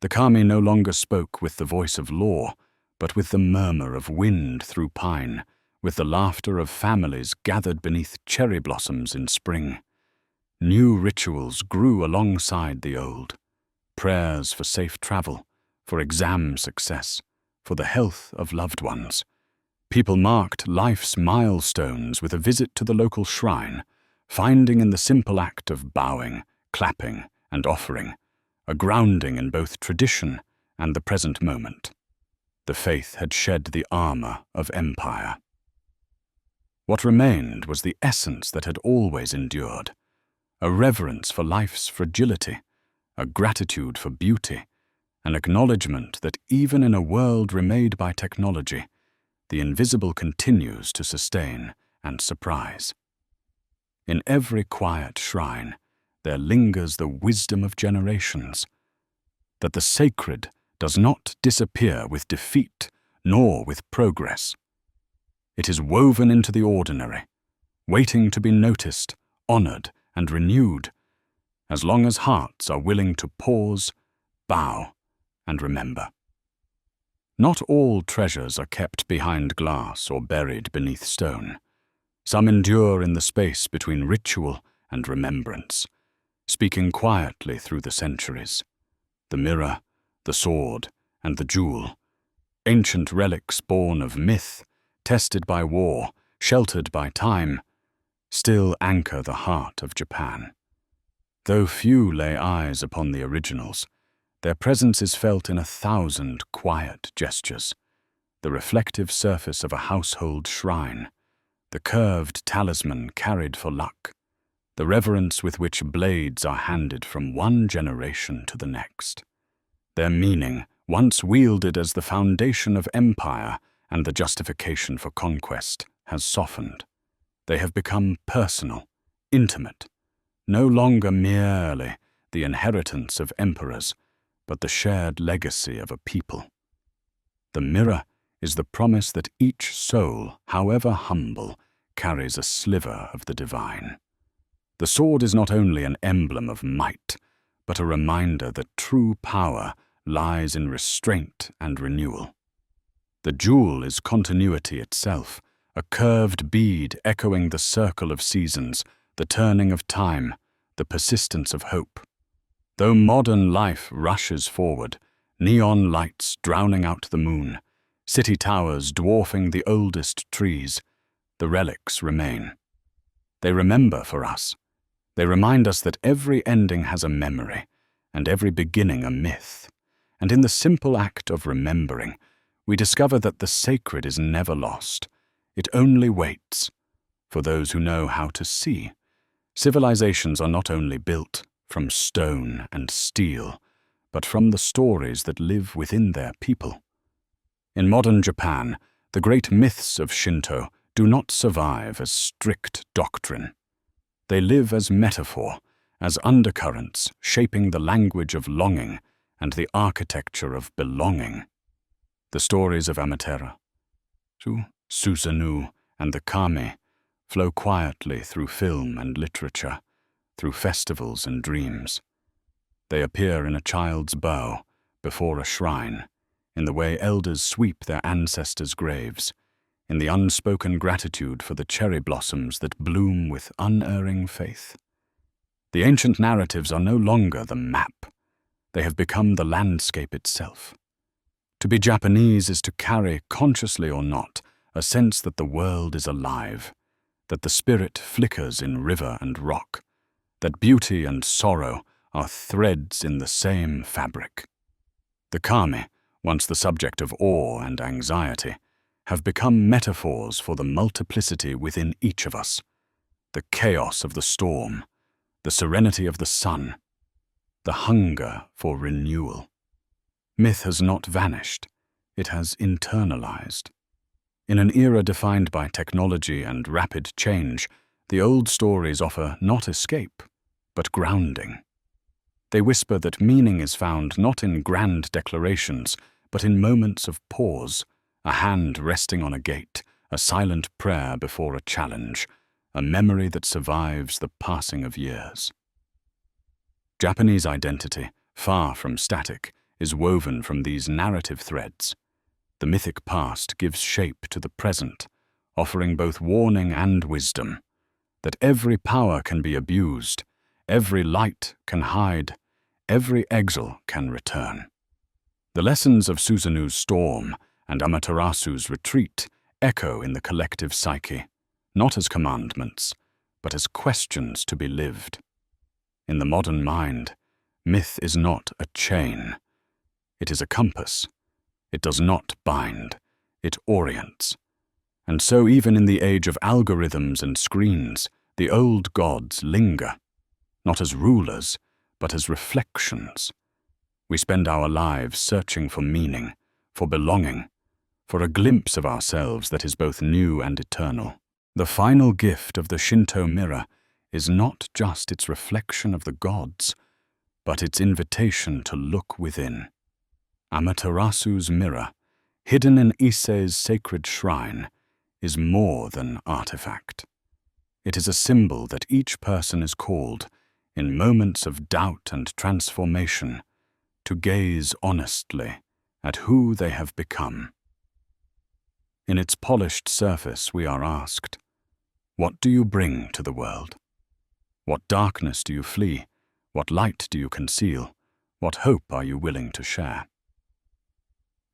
The kami no longer spoke with the voice of law, but with the murmur of wind through pine, with the laughter of families gathered beneath cherry blossoms in spring. New rituals grew alongside the old. Prayers for safe travel, for exam success, for the health of loved ones. People marked life's milestones with a visit to the local shrine, finding in the simple act of bowing, clapping, and offering a grounding in both tradition and the present moment. The faith had shed the armor of empire. What remained was the essence that had always endured, a reverence for life's fragility, a gratitude for beauty, an acknowledgement that even in a world remade by technology, the invisible continues to sustain and surprise. In every quiet shrine, there lingers the wisdom of generations, that the sacred does not disappear with defeat nor with progress. It is woven into the ordinary, waiting to be noticed, honored, and renewed, as long as hearts are willing to pause, bow, and remember. Not all treasures are kept behind glass or buried beneath stone. Some endure in the space between ritual and remembrance, speaking quietly through the centuries. The mirror, the sword, and the jewel, ancient relics born of myth, tested by war, sheltered by time, still anchor the heart of Japan. Though few lay eyes upon the originals, their presence is felt in 1,000 quiet gestures: the reflective surface of a household shrine, the curved talisman carried for luck, the reverence with which blades are handed from one generation to the next. Their meaning, once wielded as the foundation of empire and the justification for conquest, has softened. They have become personal, intimate, no longer merely the inheritance of emperors, but the shared legacy of a people. The mirror is the promise that each soul, however humble, carries a sliver of the divine. The sword is not only an emblem of might, but a reminder that true power lies in restraint and renewal. The jewel is continuity itself, a curved bead echoing the circle of seasons, the turning of time, the persistence of hope. Though modern life rushes forward, neon lights drowning out the moon, city towers dwarfing the oldest trees, the relics remain. They remember for us. They remind us that every ending has a memory, and every beginning a myth. And in the simple act of remembering, we discover that the sacred is never lost. It only waits for those who know how to see. Civilizations are not only built from stone and steel, but from the stories that live within their people. In modern Japan, the great myths of Shinto do not survive as strict doctrine. They live as metaphor, as undercurrents shaping the language of longing and the architecture of belonging. The stories of Amaterasu, Susanoo, and the Kami flow quietly through film and literature, through festivals and dreams. They appear in a child's bow, before a shrine, in the way elders sweep their ancestors' graves, in the unspoken gratitude for the cherry blossoms that bloom with unerring faith. The ancient narratives are no longer the map. They have become the landscape itself. To be Japanese is to carry, consciously or not, a sense that the world is alive, that the spirit flickers in river and rock, that beauty and sorrow are threads in the same fabric. The Kami, once the subject of awe and anxiety, have become metaphors for the multiplicity within each of us, the chaos of the storm, the serenity of the sun, the hunger for renewal. Myth has not vanished, it has internalized. In an era defined by technology and rapid change, the old stories offer not escape, but grounding. They whisper that meaning is found not in grand declarations, but in moments of pause, a hand resting on a gate, a silent prayer before a challenge, a memory that survives the passing of years. Japanese identity, far from static, is woven from these narrative threads. The mythic past gives shape to the present, offering both warning and wisdom, that every power can be abused, every light can hide, every exile can return. The lessons of Susanoo's storm and Amaterasu's retreat echo in the collective psyche, not as commandments, but as questions to be lived. In the modern mind, myth is not a chain. It is a compass. It does not bind. It orients. And so even in the age of algorithms and screens, the old gods linger, not as rulers, but as reflections. We spend our lives searching for meaning, for belonging, for a glimpse of ourselves that is both new and eternal. The final gift of the Shinto mirror is not just its reflection of the gods, but its invitation to look within. Amaterasu's mirror, hidden in Issei's sacred shrine, is more than artifact. It is a symbol that each person is called, in moments of doubt and transformation, to gaze honestly at who they have become. In its polished surface we are asked, what do you bring to the world? What darkness do you flee? What light do you conceal? What hope are you willing to share?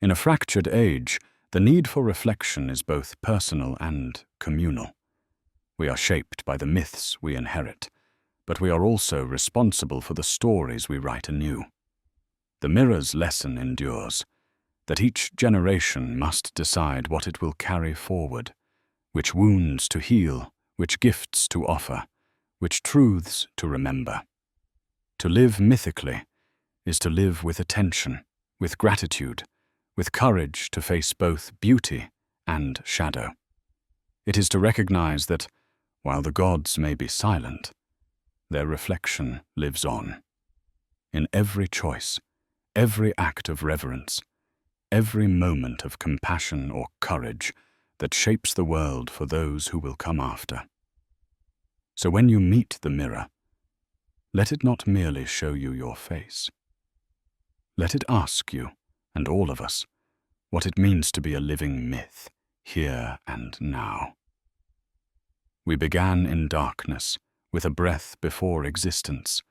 In a fractured age, the need for reflection is both personal and communal. We are shaped by the myths we inherit, but we are also responsible for the stories we write anew. The mirror's lesson endures, that each generation must decide what it will carry forward, which wounds to heal, which gifts to offer, which truths to remember. To live mythically is to live with attention, with gratitude, with courage to face both beauty and shadow. It is to recognize that, while the gods may be silent, their reflection lives on. In every choice, every act of reverence, every moment of compassion or courage that shapes the world for those who will come after. So when you meet the mirror, let it not merely show you your face. Let it ask you, and all of us, what it means to be a living myth, here and now. We began in darkness, with a breath before existence,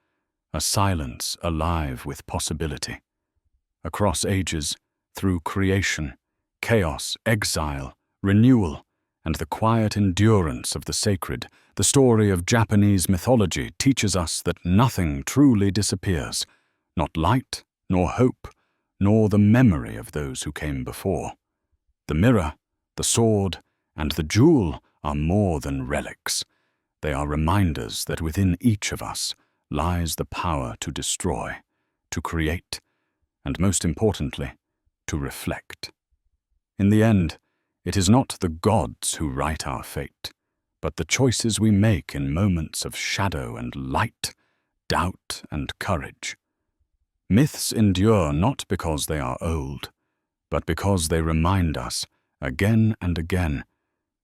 a silence alive with possibility. Across ages, through creation, chaos, exile, renewal, and the quiet endurance of the sacred, the story of Japanese mythology teaches us that nothing truly disappears, not light, nor hope, nor the memory of those who came before. The mirror, the sword, and the jewel are more than relics. They are reminders that within each of us lies the power to destroy, to create, and most importantly, to reflect. In the end, it is not the gods who write our fate, but the choices we make in moments of shadow and light, doubt and courage. Myths endure not because they are old, but because they remind us, again and again,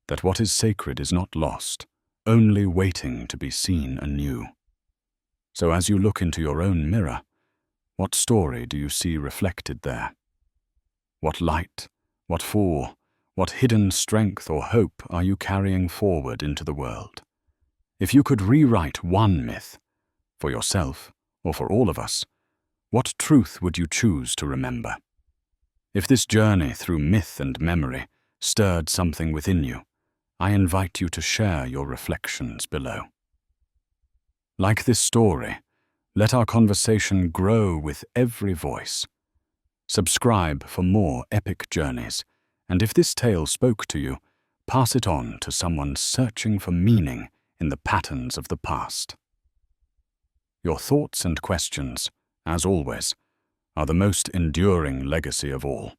that what is sacred is not lost, only waiting to be seen anew. So as you look into your own mirror, what story do you see reflected there? What light, what fall, what hidden strength or hope are you carrying forward into the world? If you could rewrite one myth, for yourself or for all of us, what truth would you choose to remember? If this journey through myth and memory stirred something within you, I invite you to share your reflections below. Like this story, let our conversation grow with every voice. Subscribe for more epic journeys, and if this tale spoke to you, pass it on to someone searching for meaning in the patterns of the past. Your thoughts and questions, as always, are the most enduring legacy of all.